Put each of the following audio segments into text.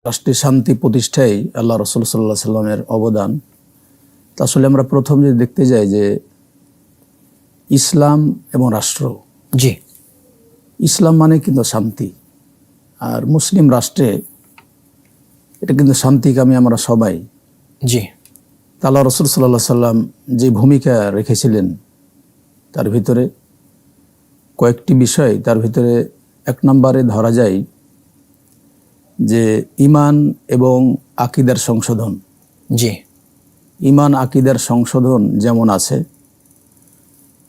রাষ্ট্রের শান্তি প্রতিষ্ঠায় আল্লাহ রসুল সাল্লাল্লাহু আলাইহি সাল্লামের অবদান। তা আসলে আমরা প্রথম যে দেখতে যাই যে ইসলাম এবং রাষ্ট্র, জি ইসলাম মানে কিন্তু শান্তি, আর মুসলিম রাষ্ট্রে এটা কিন্তু শান্তিকামী আমরা সবাই। জি তা আল্লাহ রসুল সাল্লাল্লাহু আলাইহি সাল্লাম যে ভূমিকা রেখেছিলেন তার ভিতরে কয়েকটি বিষয়, তার ভিতরে এক নম্বরে ধরা যায় যে ঈমান এবং আকীদার সংশোধন। জি ঈমান আকীদার সংশোধন যেমন আছে,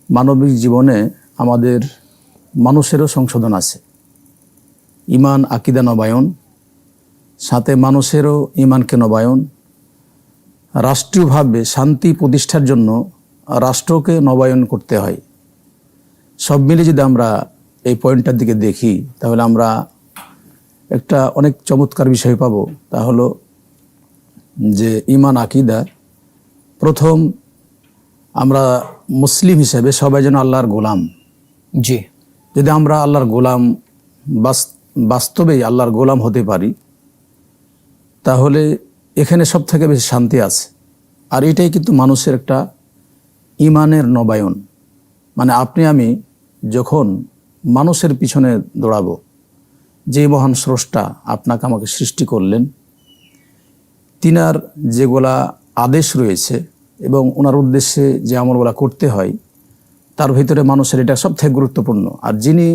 মানবিক জীবনে আমাদের মানুষেরও সংশোধন আছে। ঈমান আকীদা নবায়ন, সাথে মানুষেরও ঈমানকে নবায়ন, রাষ্ট্রীয়ভাবে শান্তি প্রতিষ্ঠার জন্য রাষ্ট্রকে নবায়ন করতে হয়। সব মিলে যদি আমরা এই পয়েন্টটার দিকে দেখি তাহলে আমরা একটা অনেক চমৎকার বিষয় পাব। তা হলো যে ঈমান আকীদা, প্রথম আমরা মুসলিম হিসেবে সবাই যেন আল্লাহর গোলাম। জি যদি আমরা আল্লাহর গোলাম, বাস্তবেই আল্লাহর গোলাম হতে পারি, তাহলে এখানে সব থেকে বেশি শান্তি আছে। আর এটাই কিন্তু মানুষের একটা ঈমানের নবায়ন। মানে আপনি আমি যখন মানুষের পিছনে দৌড়াবো, যে মহান স্রষ্টা আপনাকে আমাকে সৃষ্টি করলেন, তিনার যেগুলা আদেশ রয়েছে এবং ওনার উদ্দেশ্যে যে আমলগুলা করতে হয়, তার ভিতরে মানুষের এটা সবথেকে গুরুত্বপূর্ণ। আর যিনি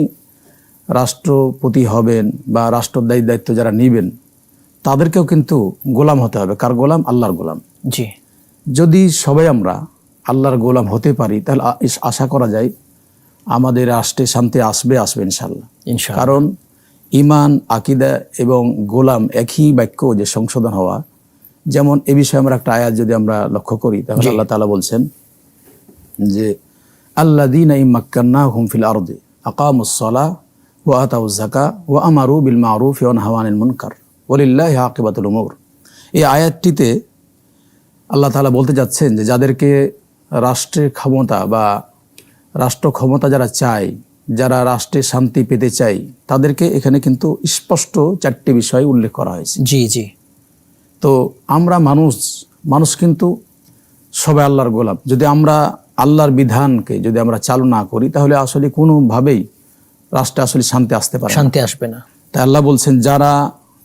রাষ্ট্রপতি হবেন বা রাষ্ট্রের দায়িত্ব যারা নেবেন, তাদেরকেও কিন্তু গোলাম হতে হবে। কার গোলাম? আল্লাহর গোলাম। জি যদি সবাই আমরা আল্লাহর গোলাম হতে পারি, তাহলে আশা করা যায় আমাদের রাষ্ট্রে শান্তি আসবে ইনশাল্লাহ। ইনশাআল্লাহ। কারণ ঈমান আকীদা এবং গোলাম একই বাক্য, যে সংশোধন হওয়া। যেমন এ বিষয়ে আমরা একটা আয়াত যদি আমরা লক্ষ্য করি, তাহলে আল্লাহ তাআলা বলছেন যে আল্লাযীনা ইম্মাক্কান্নাহুম ফিল আরদি আকামুস সালাহ ওয়া আতাউয যাকাহ ওয়া আমারু বিল মা'রুফি ওয়া নাহাউ আনিল মুনকার ওয়ালিল্লাহি আকিবাতুল উমুর। এই আয়াতটিতে আল্লাহ তাআলা বলতে যাচ্ছেন যে যাদেরকে রাষ্ট্রের ক্ষমতা বা রাষ্ট্র ক্ষমতা যারা চায়, যারা রাষ্ট্রে শান্তি পেতে চায়, তাদেরকে এখানে কিন্তু স্পষ্ট চারটি বিষয় উল্লেখ করা হয়েছে। জি জি তো আমরা মানুষ কিন্তু সবাই আল্লাহর গোলাম। যদি আমরা আল্লাহর বিধানকে যদি আমরা চালু না করি, তাহলে আসলে কোনোভাবেই রাষ্ট্রে আসলে শান্তি আসতে পারে না। শান্তি আসবে না। তাই আল্লাহ বলছেন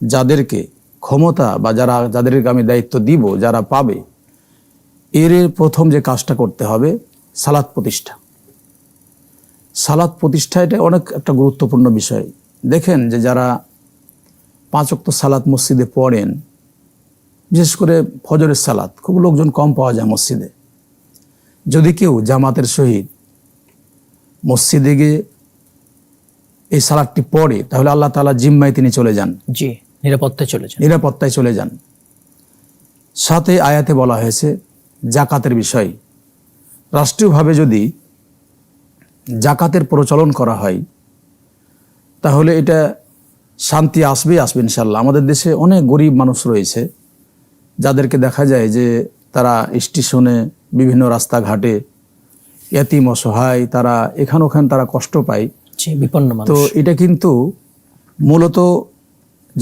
যাদেরকে ক্ষমতা বা যাদেরকে আমি দায়িত্ব দিব, যারা পাবে, এর প্রথম যে কাজটা করতে হবে সালাত প্রতিষ্ঠা। সালাত প্রতিষ্ঠা এটা অনেক একটা গুরুত্বপূর্ণ বিষয়। দেখেন যে যারা 5 ওয়াক্ত সালাত মসজিদে পড়েন, বিশেষ করে ফজরের সালাত, খুব লোকজন কম পাওয়া যায় মসজিদে। যদি কেউ জামাতের সহিত মসজিদে গিয়ে এই সালাতটি পড়ে, তাহলে আল্লাহ তাআলা জিম্মায় তিনি চলে যান। জি নিরাপত্তায় চলে যান। সাথে আয়াতে বলা হয়েছে জাকাতের বিষয়। রাষ্ট্রীয়ভাবে যদি জাকাতের প্রচলন করা হয়, তাহলে এটা শান্তি আসবে ইনশাল্লাহ। আমাদের দেশে অনেক গরিব মানুষ রয়েছে, যাদেরকে দেখা যায় যে তারা স্টেশনে, বিভিন্ন রাস্তাঘাটে এতিম অসহায়, তারা এখান ওখান তারা কষ্ট পায়, বিপন্ন মানুষ। তো এটা কিন্তু মূলত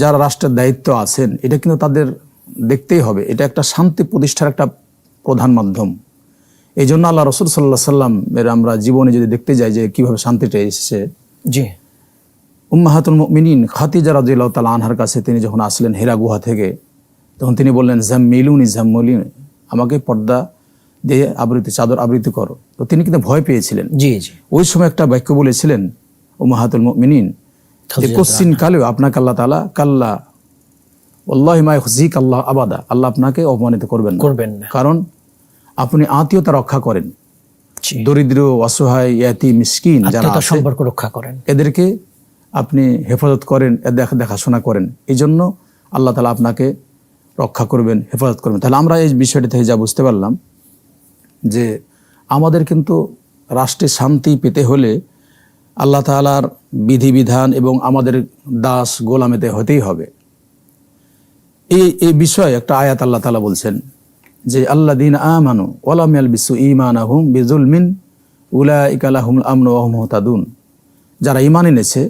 যারা রাষ্ট্রের দায়িত্ব আছেন, এটা কিন্তু তাদের দেখতেই হবে। এটা একটা শান্তি প্রতিষ্ঠার একটা প্রধান মাধ্যম। এই জন্য আল্লাহ রসুল সাল্লাল্লাহু আলাইহি সাল্লাম এর আমরা জীবনে যদি দেখতে যাই যে কিভাবে শান্তিটা এসেছে। জি উম্মাহাতুল মুমিনিন খাদিজা রাদিয়াল্লাহু তাআলা আনহার কাছে তিনি যখন আসলেন হেরা গুহা থেকে, তখন তিনি বললেন জাম্মিলুনি, আমাকে পর্দা দিয়ে চাদর আবৃত্তি করো। তো তিনি কিন্তু ভয় পেয়েছিলেন। জি জি ওই সময় একটা বাক্য বলেছিলেন উম্মাহাতুল মুমিনিন, যে কোশ্চিন কালেও আপনাকে আল্লাহ তাআলা কাল্লা ওয়াল্লাহি মা ইখজিক আল্লাহ আবাদা, আল্লাহ আপনাকে অপমানিত করবেন না। কারণ আপনি আত্মীয়তা রক্ষা করেন, দরিদ্র অসহায় ইয়াতীম মিসকিন যারা আছে, সম্পর্ক রক্ষা করেন, এদেরকে আপনি হেফাজত করেন, দেখাশোনা করেন। এই জন্য আল্লাহ তাআলা আপনাকে রক্ষা করবেন, হেফাজত করবেন। তাহলে আমরা এই বিষয়টি থেকে যা বুঝতে পারলাম যে আমাদের কিন্তু রাষ্ট্রে শান্তি পেতে হলে আল্লাহ তাআলার বিধিবিধান এবং আমাদের দাস গোলামেতে হতেই হবে। এই বিষয়ে একটা আয়াত আল্লাহ তাআলা বলছেন যে আল্লাযীনা আমানু ওয়া লাম ইয়ালবিসু ঈমানাহুম বিযুলমিন উলাইকা লাহুমুল আমনু ওয়া হুম মুহতাদুন। যারা ঈমান এনেছে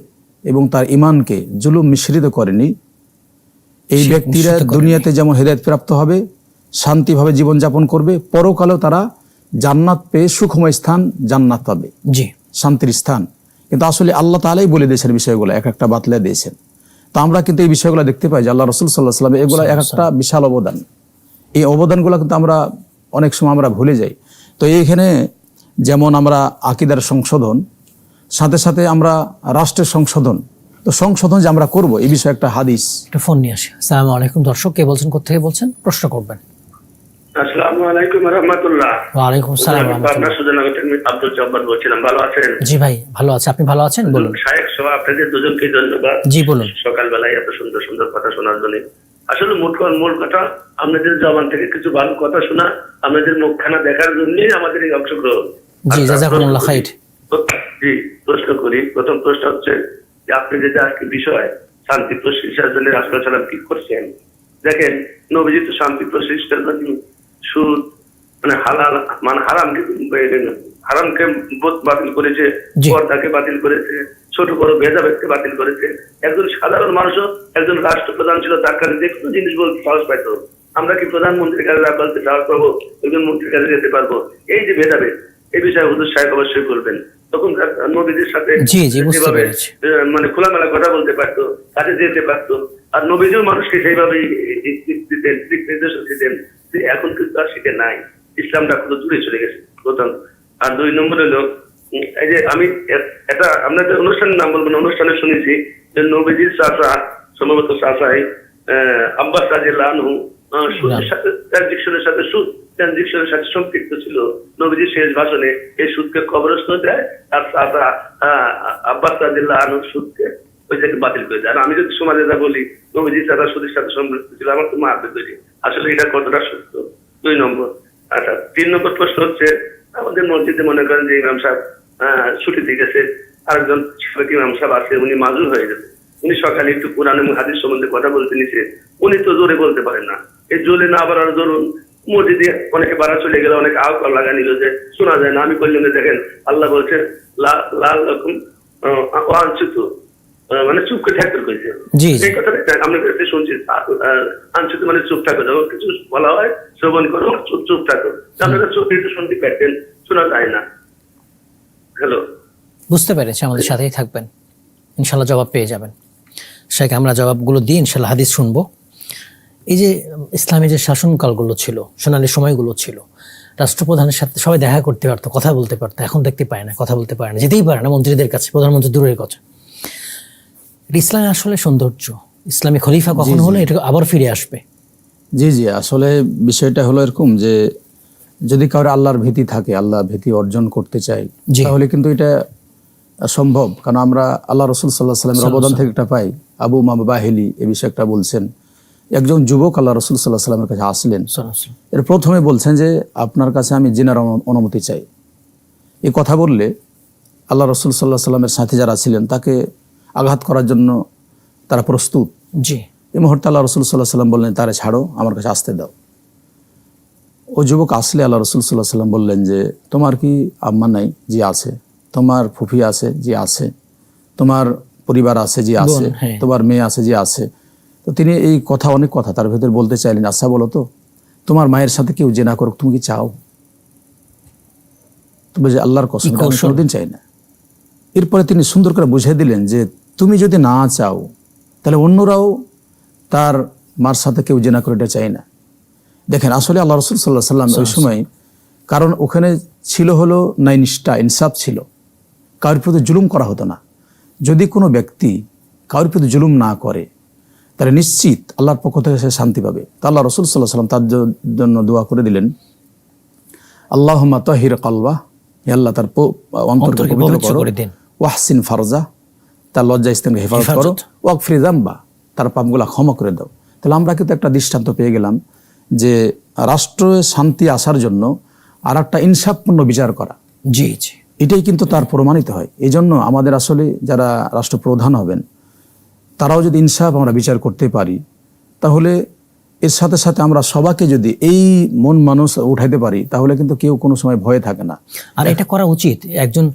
এবং তার ঈমানকে জুলুম মিশ্রিত করেনি, এই ব্যক্তিরা দুনিয়াতে যেমন হেদায়েত প্রাপ্ত হবে, শান্তিভাবে জীবনযাপন করবে, পরকালেও তারা জান্নাত পেয়ে সুখময় স্থান জান্নাত পাবে, জি শান্তির স্থান। কিন্তু আসলে আল্লাহ তাআলাই বলে দিয়েছেন বিষয়গুলো, এক একটা বাতলে দিয়েছেন। তো আমরা কিন্তু এই বিষয়গুলো দেখতে পাই যে আল্লাহ রাসূল সাল্লাল্লাহু আলাইহি ওয়াসাল্লাম এগুলো এক একটা বিশাল অবদান। এই অবদানগুলো কিন্তু আমরা অনেক সময় আমরা ভুলে যাই। তো এইখানে যেমন আমরা আকীদার সংশোধন, সাথে সাথে আমরা রাষ্ট্রের সংশোধন, তো সংশোধন যে আমরা করব এই বিষয়ে একটা হাদিস। একটা ফোন নিয়ে আসি। আসসালামু আলাইকুম দর্শক, কে বলছেন, কোথা বলছেন, প্রশ্ন করবেন। আসসালামু আলাইকুম ওয়া রাহমাতুল্লাহ। ওয়া আলাইকুম আসসালাম ওয়া রাহমাতুল্লাহ। আপনার সুজনগর থেকে আব্দুল জব্বার বলছিলাম, ভালো আছেন? জি ভাই ভালো আছে, আপনি ভালো আছেন? বলুন। শায়েখ সহ আপনাদের দুজনকে ধন্যবাদ। জি বলুন। সকালবেলায় এত সুন্দর সুন্দর কথা শোনার জন্য। আসলে মূল কথা, আপনাদের জবান থেকে কিছু ভালো কথা শোনা, আপনাদের মুখখানা দেখার জন্যই আমাদের এই অংশগ্রহণ। জি জাযাকুমুল্লাহ খাইর। জি, প্রশ্ন করি। প্রথম প্রশ্ন হচ্ছে যে আপনি যে আজকে বিষয় শান্তি প্রতিষ্ঠার জন্য রাসূল সাল্লাল্লাহু আলাইহি ওয়াসাল্লাম কি করছেন? দেখেন, নবীজি তো শান্তি প্রতিষ্ঠার জন্য সুদ মানে হালাল মানে হারামকে বাতিল করেছে, পর্দাকে বাতিল করেছে, ছোট বড় ভেদাভেদকে বাতিল করেছে। একজন সাধারণ মানুষও একজন রাষ্ট্রপ্রধান ছিল, তার কাছে যে কোনো জিনিস বলতে সাহস পাইতো। আমরা কি প্রধানমন্ত্রীর কাছে বলতে সাহস পাবো? একজন মন্ত্রীর কাছে যেতে পারবো? এই যে ভেদাভেদ, এই বিষয়ে হুজুর সাহেব অবশ্যই বলবেন। তখন নবীদের সাথে যেভাবে মানে খোলামেলা কথা বলতে পারতো, কাছে যেতে পারতো, আর নবীজিও মানুষকে সেইভাবেই দিতেন, দিক নির্দেশন দিতেন। এখন কিন্তু আর সেটা নাই, ইসলামটা কত দূরে চলে গেছে, প্রথম। আর 2 নম্বর হলো, এই যে আমি এটা আপনাদের অনুষ্ঠানের নাম বলবো না, অনুষ্ঠানে শুনেছি যে নবীজির চাচা, সম্ভবত চাচাই আব্বাস রাদিয়াল্লাহু আনহু, সুদের সাথে ট্রানজিকশনের সাথে সম্পৃক্ত ছিল। নবীজির শেষ ভাষণে এই সুদকে কবরস্থ দেয়, আর চাচা আব্বাস রাদিয়াল্লাহু আনহু সুদকে ওই জায়গায় বাতিল করে দেয়। আর আমি যদি সমাজে যা বলি নবীজি চাচা সুদের সাথে সম্পৃক্ত ছিল, আমার তো মারতে তৈরি। আসলে এটা কতটা সত্য? 2 নম্বর। আচ্ছা, 3 নম্বর প্রশ্ন হচ্ছে, আমাদের মসজিদে মনে করেন যে ইমাম সাহেব ছুটিতে গেছে, আরেকজন সাবেক ইমাম সাহেব আছে, উনি মাজুর হয়ে গেছে। উনি সকালে একটু কোরআন এবং হাদিস সম্বন্ধে কথা বলতে নিছে, উনি তো জোরে বলতে পারেন না। এই জোরে না বাড়ার ধরুন মসজিদে অনেকে বাড়া চলে গেলে, অনেকে আওয়াজ লাগা নিল যে শোনা যায় না। আমি বললাম যে দেখেন, আল্লাহ বলছে লাল রকম অঞ্চিত, মানে চুপ করে থাকতে করেছে। এই কথাটা আমরা কাছে শুনছি, আঞ্চিত মানে চুপ থাকো, যখন কিছু বলা হয় শ্রবণ করো, চুপ থাকো। আপনারা চোখ দিয়ে শুনতে পারতেন, শোনা যায় না। হ্যালো, বুঝতে পেরেছি, আমাদের সাথেই থাকবেন, ইনশাল্লাহ জবাব পেয়ে যাবেন। শেখ, আমরা জবাবগুলো দিয়ে ইনশাল্লাহ হাদিস শুনবো। এই যে ইসলামী যে শাসনকালগুলো ছিল, সোনালী সময়গুলো ছিল, রাষ্ট্রপ্রধানের সাথে সবাই দেখা করতে পারতো, কথা বলতে পারতো। এখন দেখতে পায় না, কথা বলতে পারে না, যেতেই পারে না মন্ত্রীদের কাছে, প্রধানমন্ত্রী দূরের কথা। ইসলামে আসলে সৌন্দর্য, ইসলামী খলিফা কখন হলে এটা আবার ফিরে আসবে। জি জি, আসলে বিষয়টা হলো এরকম যে যদি কারো আল্লাহর ভীতি থাকে, আল্লাহ ভীতি অর্জন করতে চাই, তাহলে কিন্তু এটা সম্ভব। কারণ আমরা আল্লাহ রাসূল সাল্লাল্লাহু আলাইহি ওয়াসাল্লামের অবদান থেকে একটা পাই। আবু উমামা বাহিলি এই বিষয়ে একটা বলছেন, একজন যুবক আল্লাহ রাসূল সাল্লাল্লাহু আলাইহি ওয়াসাল্লামের কাছে আসলেন। এর প্রথমে বলছেন যে আপনার কাছে আমি জিনার অনুমতি চাই। এই কথা বললে আল্লাহ রাসূল সাল্লাল্লাহু আলাইহি ওয়াসাল্লামের সাথে যারা ছিলেন তাকে আঘাত করার জন্য তারা প্রস্তুত। জি, এই মুহূর্তে আল্লাহ রাসূল সাল্লাল্লাহু আলাইহি ওয়াসাল্লাম বললেন, তারে ছাড়ো, আমার কাছে আসতে দাও। ও যুবক আসলে আল্লাহ রাসূল সাল্লাল্লাহু আলাইহি ওয়াসাল্লাম বললেন যে তোমার কি আম্মা নাই? জি আছে। তোমার ফুফি আছে? জি আছে। তোমার পরিবার আছে? জি আছে। তোমার মেয়ে আছে? জি আছে। তো তিনি এই কথা, অনেক কথা তার ভেতর বলতে চাইলেন। আচ্ছা বলো তো, তোমার মায়ের সাথে কেউ জেনা করুক, তুমি কি চাও? তবে যে আল্লাহর কসম, আমি কোনোদিন চাই না। এরপরে তিনি সুন্দর করে বুঝিয়ে দিলেন যে তুমি যদি না চাও তাহলে অন্যরাও তার মার সাথে কেউ জেনা করে, এটা চাই না। দেখেন, আসলে আল্লাহ রাসূল সাল্লাল্লাহু আলাইহি ওয়াসাল্লাম ওই সময়, কারণ ওখানে ছিল হলো ন্যায়নিষ্ঠা, ইনসাফ ছিল, কারোর প্রতি জুলুম করা হতো না। যদি কোনো ব্যক্তি কারোর প্রতি জুলুম না করে তাহলে নিশ্চিত আল্লাহর পক্ষ থেকে সে শান্তি পাবে। তা আল্লাহ রাসূল সাল্লাল্লাহু আলাইহি ওয়াসাল্লাম তার জন্য দোয়া করে দিলেন, আল্লাহুম্মা তাহির কলবা, হে আল্লাহ তার অন্তরকে পবিত্র করো, ওয়াহসিন ফারজা, তার লজ্জা স্থানকে হেফাজত করো, ওয়াগফির যামবা, তার পাপগুলা ক্ষমা করে দাও। তাহলে আমরা কিন্তু একটা দৃষ্টান্ত পেয়ে গেলাম যে রাষ্ট্রে শান্তি আসার জন্য আর একটা ইনসাফপূর্ণ বিচার করা, জি জি, এটাই কিন্তু তার প্রমাণিত হয়। এই জন্য আমাদের আসলে যারা রাষ্ট্রপ্রধান হবেন তারাও যদি ইনসাফ আমরা বিচার করতে পারি, তাহলে এর সাথে সাথে আমরা সবাইকে যদি এই মন মানুষ উঠাইতে পারি, তাহলে কিন্তু কেউ কোনো সময় ভয়ে থাকে না। আর এটা করা উচিত। একজন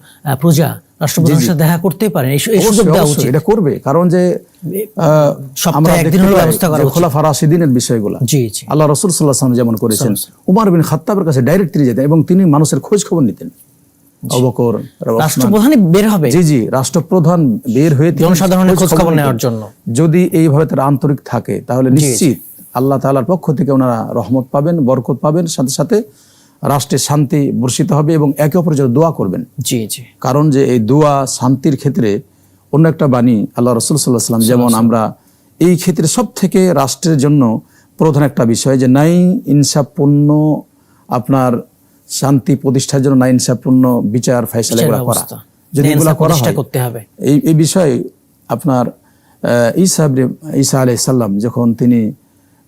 প্রজা রাষ্ট্রপ্রধানের সাথে দেখা করতেই পারেন, এই সুযোগ অবশ্যই, দেওয়া অবশ্যই উচিত। এটা করবে, কারণ যে সপ্তাহে একদিন হলো ব্যবস্থা করা উচিত। খোলাফা রাশিদিনের বিষয়গুলো জি জি, আল্লাহ রাসূল সাল্লাল্লাহু আলাইহি ওয়াসাল্লাম যেমন করেছেন, উমর বিন খাত্তাবের কাছে ডাইরেক্ট তিনি যেতেন এবং তিনি মানুষের খোঁজ খবর নিতেন। আবু বকর, ওসমান, রাষ্ট্রপ্রধানই বের হবে জি জি, রাষ্ট্রপ্রধান বের হয়ে তিনি জনসাধারণের খোঁজ খবর নিতেন। নেওয়ার জন্য। যদি এইভাবে তারা আন্তরিক থাকে তাহলে নিশ্চিত আল্লাহ তাআলার পক্ষ থেকে ওনারা রহমত পাবেন, বরকত পাবেন, সাথে সাথে রাষ্ট্রের শান্তি বর্ষিত হবে এবং একে অপরের জন্য দোয়া করবেন। জি জি, কারণ যে এই দোয়া শান্তির ক্ষেত্রে অন্য একটা বাণী আল্লাহ রাসূল সাল্লাল্লাহু আলাইহি ওয়াসাল্লাম, যেমন আমরা এই ক্ষেত্রে সব থেকে রাষ্ট্রের জন্য প্রধান একটা বিষয় যে নাই ইনসাফপূর্ণ আপনার শান্তি প্রতিষ্ঠার জন্য নাই ইনসাফপূর্ণ বিচার ফায়সালা করা, যদি এগুলো করা হয় করতে হবে। এই বিষয়ে আপনার ঈসা আলাইহিস সালাম যখন তিনি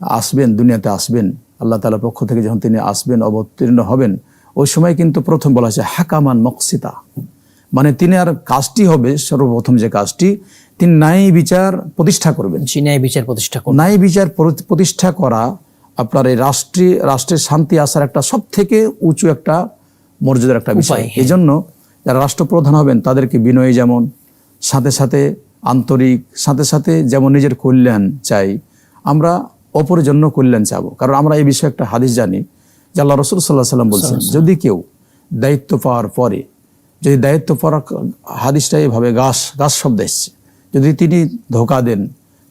আসবেন, দুনিয়াতে আসবেন, আল্লাহ তাআলার পক্ষ থেকে যখন তিনি আসবেন, অবতীর্ণ হবেন, ওই সময় কিন্তু প্রথম বলা হয়েছে হাকামান মকসিতা, মানে তিনি আর কাজটি হবে সর্বপ্রথম যে কাজটি, তিনি ন্যায় বিচার প্রতিষ্ঠা করবেন। ন্যায় বিচার প্রতিষ্ঠা করবেন। ন্যায় বিচার প্রতিষ্ঠা করা আপনার এই রাষ্ট্রের শান্তি আসার একটা সব থেকে উঁচু একটা মর্যাদার একটা বিষয়। এই জন্য যারা রাষ্ট্রপ্রধান হবেন তাদেরকে বিনয়ী যেমন, সাথে সাথে আন্তরিক, সাথে সাথে যেমন নিজের কল্যাণ চাই, আমরা অপরের জন্য কল্যাণ চাবো। কারণ আমরা এই বিষয়ে একটা হাদিস জানি যে আল্লাহ রাসূল সাল্লাল্লাহু আলাইহি ওয়াসাল্লাম বলছেন, যদি কেউ দায়িত্ব পাওয়ার পরে, যদি দায়িত্ব পাওয়ার, হাদিসটা এইভাবে গাছ শব্দ এসছে, যদি তিনি ধোঁকা দেন,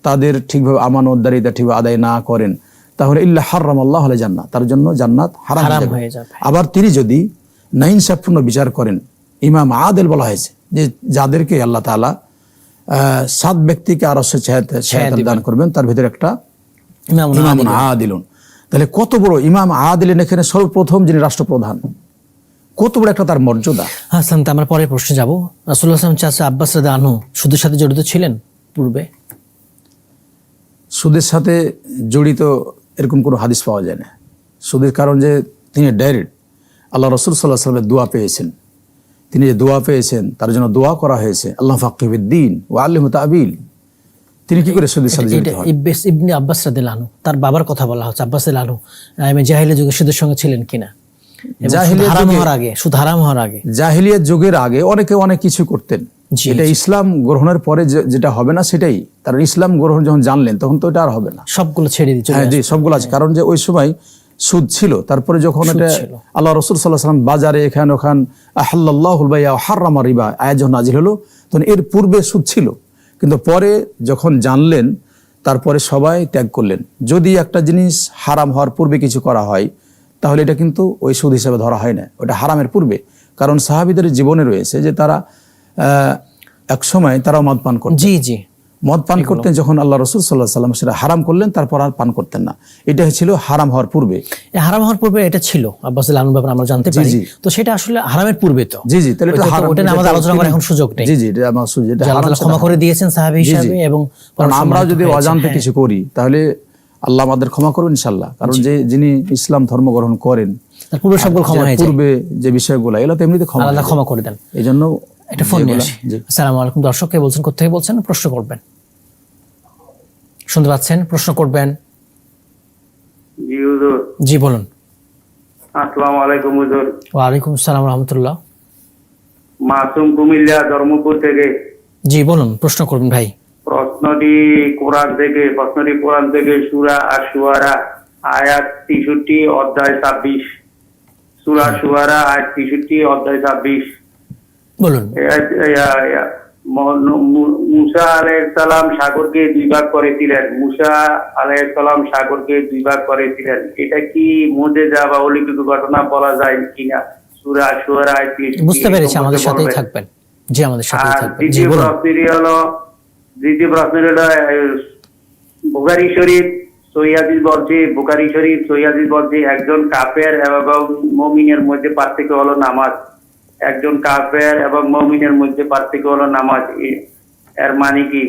তাদের ঠিকভাবে আমানতদারিতা ঠিকভাবে আদায় না করেন, তাহলে ইল্লা হারামাল্লাহু আলাইহি জান্নাত, তার জন্য জান্নাত হারাম হয়ে যাবে। আবার তিনি যদি নাইনসাফপূর্ণ বিচার করেন, ইমাম আদেল বলা হয়েছে যে যাদেরকে আল্লাহ তাআলা 7 ব্যক্তিকে আরশে ছায়াতে দান করবেন, তার ভিতরে একটা ইমামুন আদিলুন। তাহলে কত বড় ইমাম আদিলেন এখানে সর্বপ্রথম যিনি রাষ্ট্রপ্রধান, কত বড় একটা তার মর্যাদা। হাসান, আমরা পরের প্রশ্নে যাব। রাসূলুল্লাহ সাল্লাল্লাহু আলাইহি ওয়াসাল্লাম চাচা আব্বাস রাদিয়াল্লাহু আনহু সুদের সাথে জড়িত ছিলেন পূর্বে? সুদের সাথে জড়িত এরকম কোনো হাদিস পাওয়া যায় না। সুদের কারণ যে তিনি ডাইরেক্ট আল্লাহ রাসূল সাল্লাল্লাহু আলাইহি ওয়াসাল্লামের দোয়া পেয়েছেন, তিনি যে দোয়া পেয়েছেন তার জন্য দোয়া করা হয়েছে, আল্লাহ ফাক্কিহু ফিদ্দীন ওয়া আল্লিমহু তা'বীল। তিনি কি করে সুদের সাথে জড়িত হন? ইবনে আব্বাস রাদিয়াল্লাহু আনহু, তার বাবার কথা বলা হচ্ছে। আব্বাস রাদিয়াল্লাহু আনহু জাহিলিয়াত যুগে সুদের সঙ্গে ছিলেন কিনা? সুদ হারাম হওয়ার আগে, জাহিলিয়াত যুগের আগে অনেকে অনেক কিছু করতেন, এটা ইসলাম গ্রহণের পরে যেটা হবে না সেটাই, তার ইসলাম গ্রহণ যখন জানলেন তখন তো এটা আর হবে না, সবগুলো ছেড়ে দিচ্ছে। হ্যাঁ জি, সবগুলো আছে। কারণ যে ওই সময় সুদ ছিল, তারপরে যখন এটা আল্লাহ রাসূল সাল্লাল্লাহু আলাইহি ওয়াসাল্লাম বাজারে এখানে ওখান আহাল্লাল্লাহুল বাই'a ওয়া হাররামা রিবা আয়াত যখন নাজিল হলো, তখন এর পূর্বে সুদ ছিল, কিন্তু পরে যখন জানলেন তারপরে সবাই ত্যাগ করলেন। যদি একটা জিনিস হারাম হওয়ার পূর্বে কিছু করা হয় তাহলে এটা কিন্তু ওই সুদ হিসেবে ধরা হয় না, ওটা হারামের পূর্বে। কারণ সাহাবীদের জীবনে রয়েছে যে তারা এক সময় তারাও মদ পান করতেন। জি জি, মদ পান করতেন, যখন আল্লাহ রাসূল সাল্লাল্লাহু আলাইহি ওয়াসাল্লাম সেটা হারাম করলেন তারপর আর পান করতেন না। এটা ছিল হারাম হওয়ার পূর্বে। হারাম হওয়ার পূর্বে এটা ছিল আব্বাস রাদিয়াল্লাহু আনহু, ব্যাপারে আমরা জানতে পারি। তো সেটা আসলে হারামের পূর্বে তো। জি জি, তাহলে এটা হারাম, ওটা আমাদের আলোচনা করার এখন সুযোগ নেই। জি জি, এটা আমার সুযোগ, এটা হারাম ক্ষমা করে দিয়েছেন সাহাবী হিসেবে। এবং আমরা যদি অজান্তে কিছু করি তাহলে আল্লাহ আমাদের ক্ষমা করবেন ইনশাআল্লাহ। কারণ যে যিনি ইসলাম ধর্ম গ্রহণ করেন তার পূর্বে সবগুলো ক্ষমা হয়ে যায়, পূর্বে যে বিষয়গুলো এগুলো তো এমনিতে আল্লাহ ক্ষমা করে দেন। এইজন্য এটা ফোন নিয়ে আসি। আসসালামু আলাইকুম, দর্শককে বলছেন কোথা থেকে বলছেন, প্রশ্ন করবেন। শুনতে পাচ্ছেন? প্রশ্ন করবেন। জি হুজুর। জি বলুন। আসসালামু আলাইকুম হুজুর। ওয়া আলাইকুম আসসালাম ওয়া রাহমাতুল্লাহ। মাসুম কুমিল্লা ধর্মপুর থেকে। জি বলুন, প্রশ্ন করবেন ভাই। প্রশ্নটি কোরআন থেকে সূরা আশ-শুআরা আয়াত 63 অধ্যায় 26। সূরা শুআরা আয়াত 63 অধ্যায় 26। বলুন। মুসা আলাইহিস সালাম সাগরকে 2 ভাগ করেছিলেন। এটা কি মুজিজা বা অলৌকিক ঘটনা বলা যায় কিনা? সূরা আশ-শুআরা আয়াত 63। বুঝতে পেরেছি, আমাদের সাথেই থাকবেন। জি, আমাদের সাথেই থাকবেন। জি দ্বিতীয় বলুন। প্রশ্ন হলো বুখারী শরীফ সহিহ বলছে একজন কাফের এবং মুমিনের মধ্যে পার্থক্য হলো নামাজ। এর মানে কি?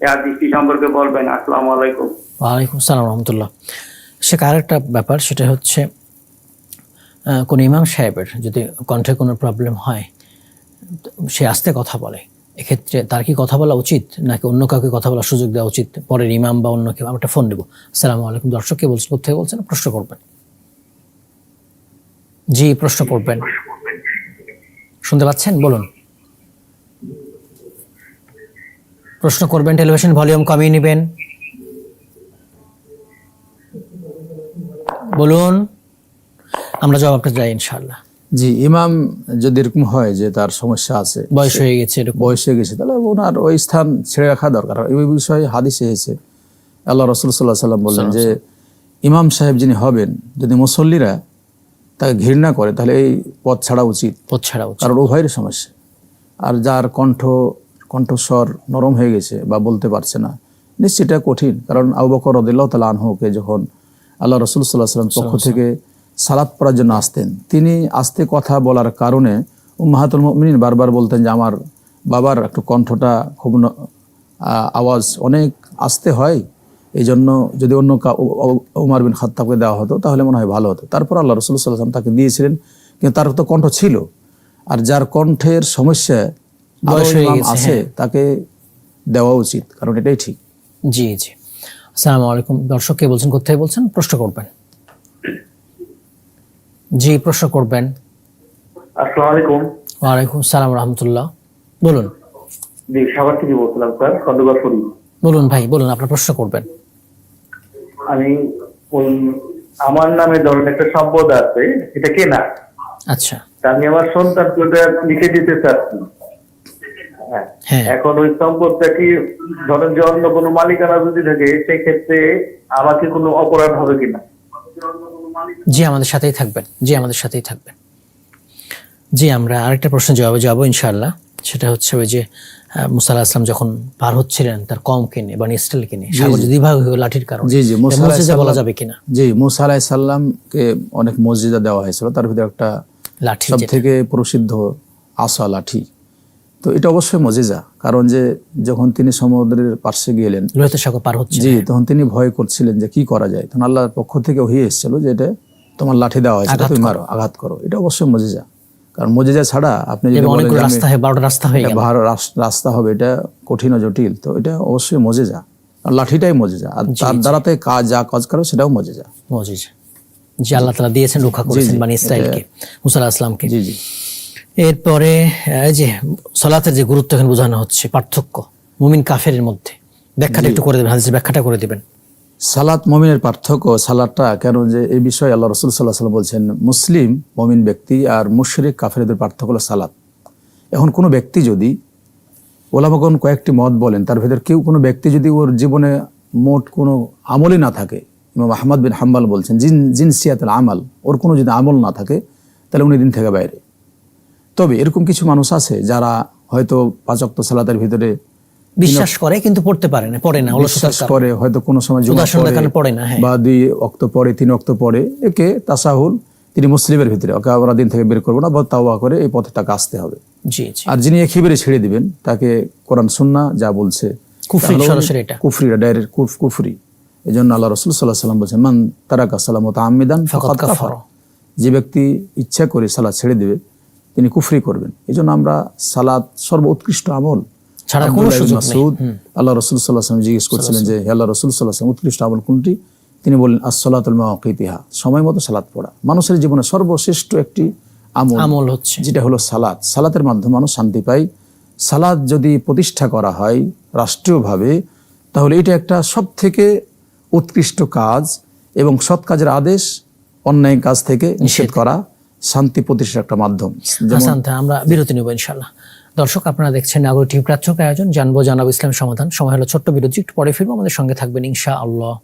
এই হাদিসটি সম্পর্কে বলবেন। আসসালামু আলাইকুম। ওয়া আলাইকুম আসসালাম ওয়া রাহমাতুল্লাহ। সেটা আরেকটা ব্যাপার, সেটা হচ্ছে কোন ইমাম সাহেবের যদি কণ্ঠে কোনো প্রবলেম হয়, সে আস্তে কথা বলে, এক্ষেত্রে তার কি কথা বলা উচিত নাকি অন্য কাউকে কথা বলার সুযোগ দেওয়া উচিত? পরের ইমাম বা অন্য কেউ। আমরা একটা ফোন দেবো। আসসালামু আলাইকুম, দর্শককে বলছেন কোথা থেকে বলছেন, প্রশ্ন করবেন। জি প্রশ্ন করবেন। শুনতে পাচ্ছেন? বলুন। প্রশ্ন করবেন, টেলিভিশন ভলিউম কমিয়ে নেবেন। বলুন, আমরা জবাবটা যাই ইনশাআল্লাহ। জি, ইমাম যদি এরকম হয় যে তার সমস্যা আছে, বয়স হয়ে গেছে এরকম, বয়স হয়ে গেছে, তাহলে ওনার ওই স্থান ছেড়ে রাখা দরকার। এই বিষয়ে হাদিসে এসেছে, আল্লাহ রাসূল সাল্লাল্লাহু আলাইহি সাল্লাম বললেন যে ইমাম সাহেব যিনি হবেন, যদি মুসল্লিরা তাকে ঘৃণা করে তাহলে এই পথ ছাড়া উচিত, পথ ছাড়া উচিত। কারণ উভয়ের সমস্যা। আর যার কণ্ঠস্বর নরম হয়ে গেছে বা বলতে পারছে না, নিশ্চয়ই এটা কঠিন। কারণ আবু বকর রাদিয়াল্লাহু তাআলা আনহুকে যখন আল্লাহ রাসূল সাল্লাল্লাহু আলাইহি সাল্লাম পক্ষ থেকে সালাত পড়ার জন্য আসতেন, তিনি আস্তে কথা বলার কারণে উম্মাহাতুল মুমিনিন বারবার বলতেন যে আমার বাবার একটু কণ্ঠটা খুব আওয়াজ অনেক আস্তে হয়, এই জন্য যদি অন্য উমর বিন খাত্তাবকে দেওয়া হতো তাহলে মনে হয় ভালো হতো। তারপর আল্লাহ রাসূল সাল্লাল্লাহু আলাইহি ওয়াসাল্লাম তাকে দিয়েছিলেন, কিন্তু তার তো কণ্ঠ ছিল। আর যার কণ্ঠের সমস্যা বয়স হয়ে গেছে, আছে তাকে দেওয়া উচিত, কারণ এটাই ঠিক। জি জি। আসসালামু আলাইকুম। দর্শক কে বলছেন, কোথায় বলছেন? প্রশ্ন করবেন। জি, প্রশ্ন করবেন। আসসালামু আলাইকুম। ওয়ালাইকুম সালাম রহমতুল্লাহ। বলুন। জি, সাভার থেকে বলছিলাম স্যার, খন্দকার ফরিদ। বলুন ভাই, বলুন, আপনার প্রশ্ন করবেন। আমি ওই আমার নামে ধরেন একটা সম্পদ আছে, এটা কেনা। আচ্ছা। তা আমি আমার সন্তানকে ওটা লিখে দিতে চাচ্ছি। হ্যাঁ। এখন ওই সম্পদটা কি ধরেন যে অন্য কোনো মালিকানা যদি থাকে, সেই ক্ষেত্রে আমাকে কোনো অপরাধ হবে কিনা? জি, আমাদের সাথেই থাকবেন। জি, আমাদের সাথেই থাকবেন। জি, আমরা আরেকটা প্রশ্নের জবাবে যাবো ইনশাআল্লাহ। সেটা হচ্ছে ওই যে মুসা আলাইহিস সালাম যখন পার হচ্ছিলেন তার কওমকে নিয়ে বা ইসরায়েলকে নিয়ে, সাগর যে দ্বিভাগ হয়ে গেল লাঠির কারণে, জি জি, মুসা আলাইহিস মুজিজা বলা সালাম, যাবে কিনা? জি, মুসা আলাইহিস সালামকে অনেক মসজিদা দেওয়া হয়েছিল, তার ভিতরে একটা লাঠি, সব থেকে প্রসিদ্ধ আসা লাঠি। তো এটা অবশ্যই মজিজা, কারণ যে যখন তিনি সমুদ্রের পার্শ্বে গেলেন, লোহিত সাগর পার হচ্ছে, জি, তখন তিনি ভয় করছিলেন যে কি করা যায়। তখন আল্লাহর পক্ষ থেকে ওহী এসেছিল যে এটা তোমার লাঠি দেওয়া হয়েছে, তুমি মারো, আঘাত করো। এটা অবশ্যই মজিজা, কারণ মজিজা ছাড়া আপনি যদি বলেন যে রাস্তা হয় 12টা রাস্তা হয়ে গেল, রাস্তা হবে, এটা কঠিন ও জটিল। তো এটা অবশ্যই মজিজা, আর লাঠিটাই মজিজা, আর তার দ্বারাতে যা কাজ করে সেটাও মজিজা। মজিজা। জি, আল্লাহ তাআলা দিয়েছেন, রক্ষা করেছেন বনি ইসরাইলকে, মুসা আলাইহিস সালামকে। জি জি। এরপরে এই যে সালাতের যে গুরুত্ব এখানে বোঝানো হচ্ছে, পার্থক্য মুমিন কাফেরের মধ্যে, ব্যাখ্যাটা একটু করে দেবেন, হাদিসের ব্যাখ্যাটা করে দিবেন। সালাত মুমিনের পার্থক্য, সালাতটা কেন যে এই বিষয়ে আল্লাহ রাসূল সাল্লাল্লাহু আলাইহি ওয়াসাল্লাম বলছেন, মুসলিম মুমিন ব্যক্তি আর মুশরিক কাফেরদের পার্থক্য হলো সালাত। এখন কোনো ব্যক্তি যদি, ওলামাগণ কয়েকটি মত বলেন, তার ভেতর কেউ কোনো ব্যক্তি যদি ওর জীবনে মোট কোনো আমলই না থাকে, ইমাম আহমদ বিন হাম্বল বলছেন জিনসিয়াতুল আমাল, ওর কোনো যদি আমল না থাকে তাহলে উনি দিন থেকে বাইরে। তবে এরকম কিছু মানুষ আছে যারা হয়তো 5 ওয়াক্ত সালাতের ভিতরে বিশ্বাস করে কিন্তু পড়তে পারে না, পড়ে না, বিশ্বাস করে, হয়তো কোনো সময় জুমা পড়ে না, বা 2 ওয়াক্ত পড়ে, 3 ওয়াক্ত পড়ে, একে তাসাহুল, তিনি মুসলিমের ভিতরে, ওকে আমরা দিন থেকে বের করবো না, বা তাওবা করে এই পথে তাকে আসতে হবে। জি জি। আর যিনি একেবারে ছেড়ে দিবেন, তাকে কোরআন সুন্নাহ যা বলছে কুফরি, সরাসরি এটা কুফরি, ডাইরেক্ট কুফরি। এই জন্য আল্লাহ রাসূল সাল্লাল্লাহু আলাইহি ওয়াসাল্লাম বলছেন, মান তারাকা সালাম মুতাআম্মিদান ফাকাদ কাফার, যে ব্যক্তি ইচ্ছা করে সালাত ছেড়ে দিবে তিনি কুফরি করবেন। এই জন্য আমরা সালাত সর্বোৎকৃষ্ট আমল ছাড়া কোনো সুযোগ নেই। আল্লাহ রাসূল সাল্লাল্লাহু আলাইহি ওয়াসাল্লাম জিজ্ঞেস করছিলেন যে হে আল্লাহ রাসূল সাল্লাল্লাহু আলাইহি ওয়াসাল্লাম, উৎকৃষ্ট আমল কোনটি? তিনি বললেন আস-সালাতুল মাওয়াকিতিহা, সময় মতো সালাত পড়া। মানুষের জীবনে সর্বশ্রেষ্ঠ একটি আমল হচ্ছে যেটা হলো সালাত। সালাতের মাধ্যমে মানুষ শান্তি পায়। সালাত যদি প্রতিষ্ঠা করা হয় রাষ্ট্রীয়ভাবে, তাহলে এটা একটা সবথেকে উৎকৃষ্ট কাজ, এবং সৎ কাজের আদেশ, অন্যায় কাজ থেকে নিষেধ করা, শান্তি প্রতিষ্ঠার একটা মাধ্যম। আমরা বিরতি নেব ইনশাআল্লাহ। দর্শক, আপনারা দেখছেন নাগরিক টিভি প্রাচ্যক আয়োজন জানাবো ইসলাম সমাধান। সময় হলো ছোট্ট বিরতি, একটু পরে ফিরবো, আমাদের সঙ্গে থাকবেন ইনশাআল্লাহ।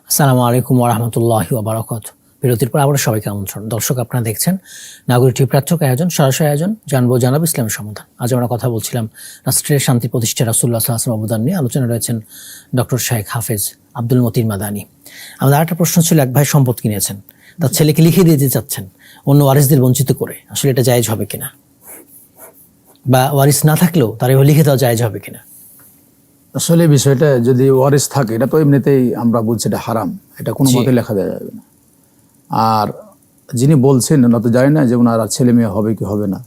আসসালামু আলাইকুম ওয়া রাহমাতুল্লাহি ওয়া বারাকাতুহু। বিরতির পর আবার সবাইকে আমন্ত্রণ। দর্শক, আপনারা দেখছেন নাগরিক টিভি প্রাচ্যক আয়োজন, সরাসরি আয়োজন জানাবো ইসলামের সমাধান। আজ আমরা কথা বলছিলাম রাষ্ট্রের শান্তি প্রতিষ্ঠা রাসূলুল্লাহ সাল্লাল্লাহু আলাইহি ওয়াসাল্লাম অবদান নিয়ে। আলোচনা রয়েছেন ডক্টর শাইখ হাফেজ আব্দুল মতিন মাদানী। আমাদের আরেকটা প্রশ্ন ছিল, এক ভাই সম্পদ কিনেছেন, তার ছেলেকে লিখে দিতে চাচ্ছেন অন্য ওয়ারিসদের বঞ্চিত করে, আসলে এটা জায়েজ হবে কিনা, বা ওয়ারিস না থাকলেও তার লিখে দেওয়া জায়েজ হবে কিনা? আসলে বিষয়টা যদি ওয়ারিস থাকে, এটা তো এমনিতেই আমরা বলছি এটা হারাম, এটা কোনো মতে লেখা দেওয়া যাবে না। আর যিনি বলছেন না তো জানি না যে ওনার ছেলে মেয়ে হবে কি হবে না,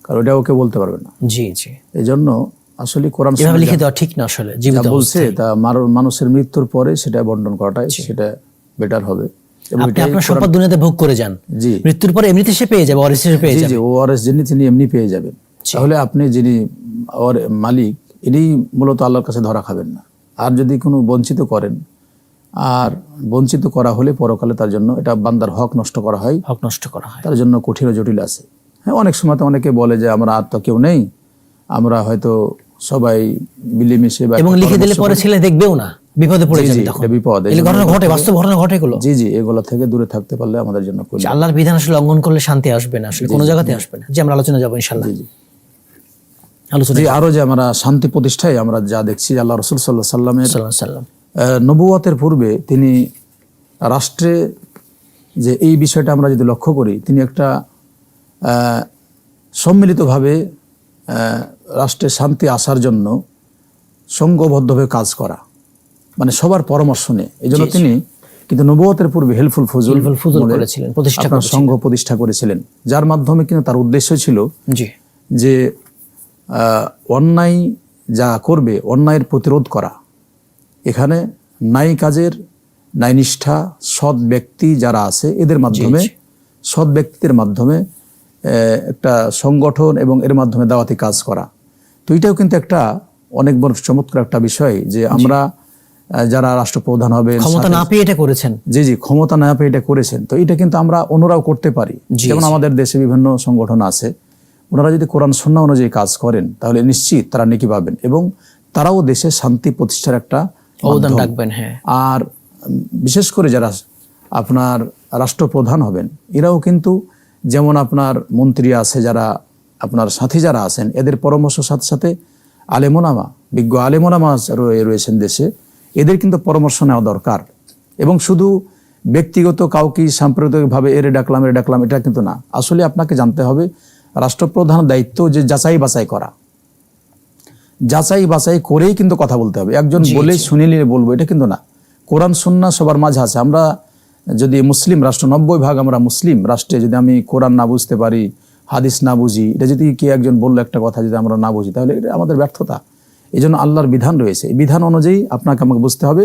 কারণ এটা ওকে বলতে পারবে না। জি জি, এই জন্য আসলে কোরআন এভাবে লিখে দেওয়া ঠিক না, আসলে জীবিত বলছে তা মানুষের মৃত্যুর পরে সেটা বন্টন করাটাই সেটা বেটার হবে। আপনি আপনার সম্পদ দুনিয়াতে ভোগ করে যান, জি, মৃত্যুর পরে এমনিতে সে পেয়ে যাবে, ওয়ারিস হিসেবে পেয়ে যাবে। জি, ওয়ারিস যিনি তিনি এমনি পেয়ে যাবেন। তাহলে আপনি যিনি মালিক, ইনি মূলত আল্লাহর কাছে ধরা খাবেন না। আর যদি কোনো বঞ্চিত করেন, আর বঞ্চিত করা হলে পরকালে তার জন্য এটা বান্দার হক নষ্ট করা হয়, হক নষ্ট করা হয়, তার জন্য কঠিন ও জটিল আছে। হ্যাঁ, অনেক সময় তো অনেকে বলে যে আমরা আর তো কেউ নেই, আমরা হয়তো সবাই মিলেমিশে, এবং লিখে দিলে পরে ছেলে দেখবেও না, বিপদে পড়ে যাবে তখন। বিপদ, এই ঘটনা ঘটে, বাস্তব ঘটনা ঘটে এগুলো। জি জি, এগুলো থেকে দূরে থাকতে পারলে আমাদের জন্য কল্যাণ। আল্লাহর বিধান আসলে লঙ্ঘন করলে শান্তি আসবে না, আসলে কোনো জায়গাতে আসবে না। যে আমরা আলোচনা যাবো ইনশাআল্লাহ। জি জি, আরো যে আমরা শান্তি প্রতিষ্ঠায় আমরা যা দেখছি, আল্লাহ রাসূল সাল্লাল্লাহু আলাইহি ওয়াসাল্লাম নবুয়তের পূর্বে তিনি রাষ্ট্রে যে এই বিষয়টা আমরা যদি লক্ষ্য করি, তিনি একটা সম্মিলিতভাবে রাষ্ট্রে শান্তি আসার জন্য সংঘবদ্ধভাবে কাজ করা, মানে সবার পরামর্শ নিয়ে। এই জন্য তিনি কিন্তু নবুয়তের পূর্বে হেলফুল ফুজুল করেছিলেন, সংঘ প্রতিষ্ঠা করেছিলেন, যার মাধ্যমে কিন্তু তার উদ্দেশ্য ছিল যে অন্যায় যা করবে অন্যায়ের প্রতিরোধ করা। এখানে ন্যায় কাজের, ন্যায়নিষ্ঠা, সৎ ব্যক্তি যারা আছে এদের মাধ্যমে, সৎ ব্যক্তিদের মাধ্যমে একটা সংগঠন এবং এর মাধ্যমে দাওয়াতি কাজ করা। তো এটাও কিন্তু একটা অনেক বড় চমৎকার একটা বিষয় যে আমরা যারা রাষ্ট্রপ্রধান হবেন, ক্ষমতা না পেয়ে এটা করেছেন। জি জি, ক্ষমতা না পেয়ে এটা করেছেন। তো এটা কিন্তু আমরা অন্যরাও করতে পারি। যেমন আমাদের দেশে বিভিন্ন সংগঠন আছে, ওনারা যদি কোরআন সুন্নাহ অনুযায়ী কাজ করেন তাহলে নিশ্চিত তারা নেকি পাবেন, এবং তারাও দেশে শান্তি প্রতিষ্ঠার একটা অবদান রাখবেন। হ্যাঁ, আর বিশেষ করে যারা আপনার রাষ্ট্রপ্রধান হবেন, এরাও কিন্তু যেমন আপনার মন্ত্রী আছে, যারা আপনার সাথী যারা আছেন, এদের পরামর্শের সাথে সাথে আলেমোলামা, বিজ্ঞ আলেমোলামা রয়েছেন দেশে, এদের কিন্তু পরামর্শ নেওয়া দরকার। এবং শুধু ব্যক্তিগত কাউকে সাম্প্রদায়িকভাবে এর ডাকলাম এটা কিন্তু না। আসলে আপনাকে জানতে হবে রাষ্ট্রপ্রধানের দায়িত্ব যে যাচাই বাছাই করা, যাচাই বাছাই করেই কিন্তু কথা বলতে হবে। একজন বলেই শুনে নিলে বলবো এটা কিন্তু না। কোরআন সুন্নাহ সবার মাঝে আছে। আমরা যদি মুসলিম রাষ্ট্র, 90% আমরা মুসলিম রাষ্ট্রে, যদি আমি কোরআন না বুঝতে পারি, হাদিস না বুঝি, এটা যদি কে একজন বললো একটা কথা যদি আমরা না বুঝি, তাহলে এটা আমাদের ব্যর্থতা। এই জন্য আল্লাহর বিধান রয়েছে, এই বিধান অনুযায়ী আপনাকে আমাকে বুঝতে হবে,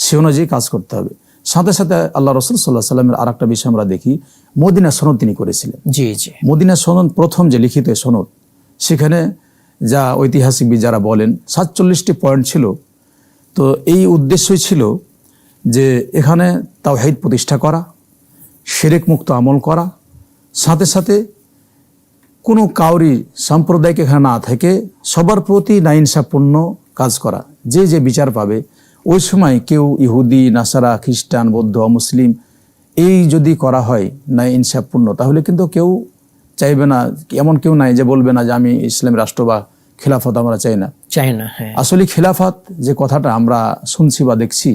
সে অনুযায়ী কাজ করতে হবে। সাথে সাথে আল্লাহ রাসূল সাল্লাল্লাহু আলাইহি ওয়াসাল্লামের আর একটা বিষয় আমরা দেখি, মদিনা সনদ তিনি করেছিলেন। জি জি, মদিনা সনদ প্রথম যে লিখিত সনদ, সেখানে যা ঐতিহাসিকবিদ যারা বলেন 47টি পয়েন্ট ছিল। তো এই উদ্দেশ্যই ছিল যে এখানে তাওহীদ প্রতিষ্ঠা করা, শিরক মুক্ত আমল করা, সাথে সাথে কোনো কাউরি সাম্প্রদায়িক এখানে না থেকে সবার প্রতি ন্যায়ইনসাফপূর্ণ কাজ করা। যে যে বিচার পাবে, ওই সময় কেউ ইহুদি, নাসারা, খ্রিস্টান, বৌদ্ধ, মুসলিম এই যদি করা হয় ন্যায়ইনসাফপূর্ণ, তাহলে কিন্তু কেউ চাইবে না, এমন কেউ নাই যে বলবে না যে আমি ইসলামী রাষ্ট্র বা খিলাফত আমরা চাই না। আসলে খিলাফত যে কথাটা আমরা শুনছি বা দেখছি,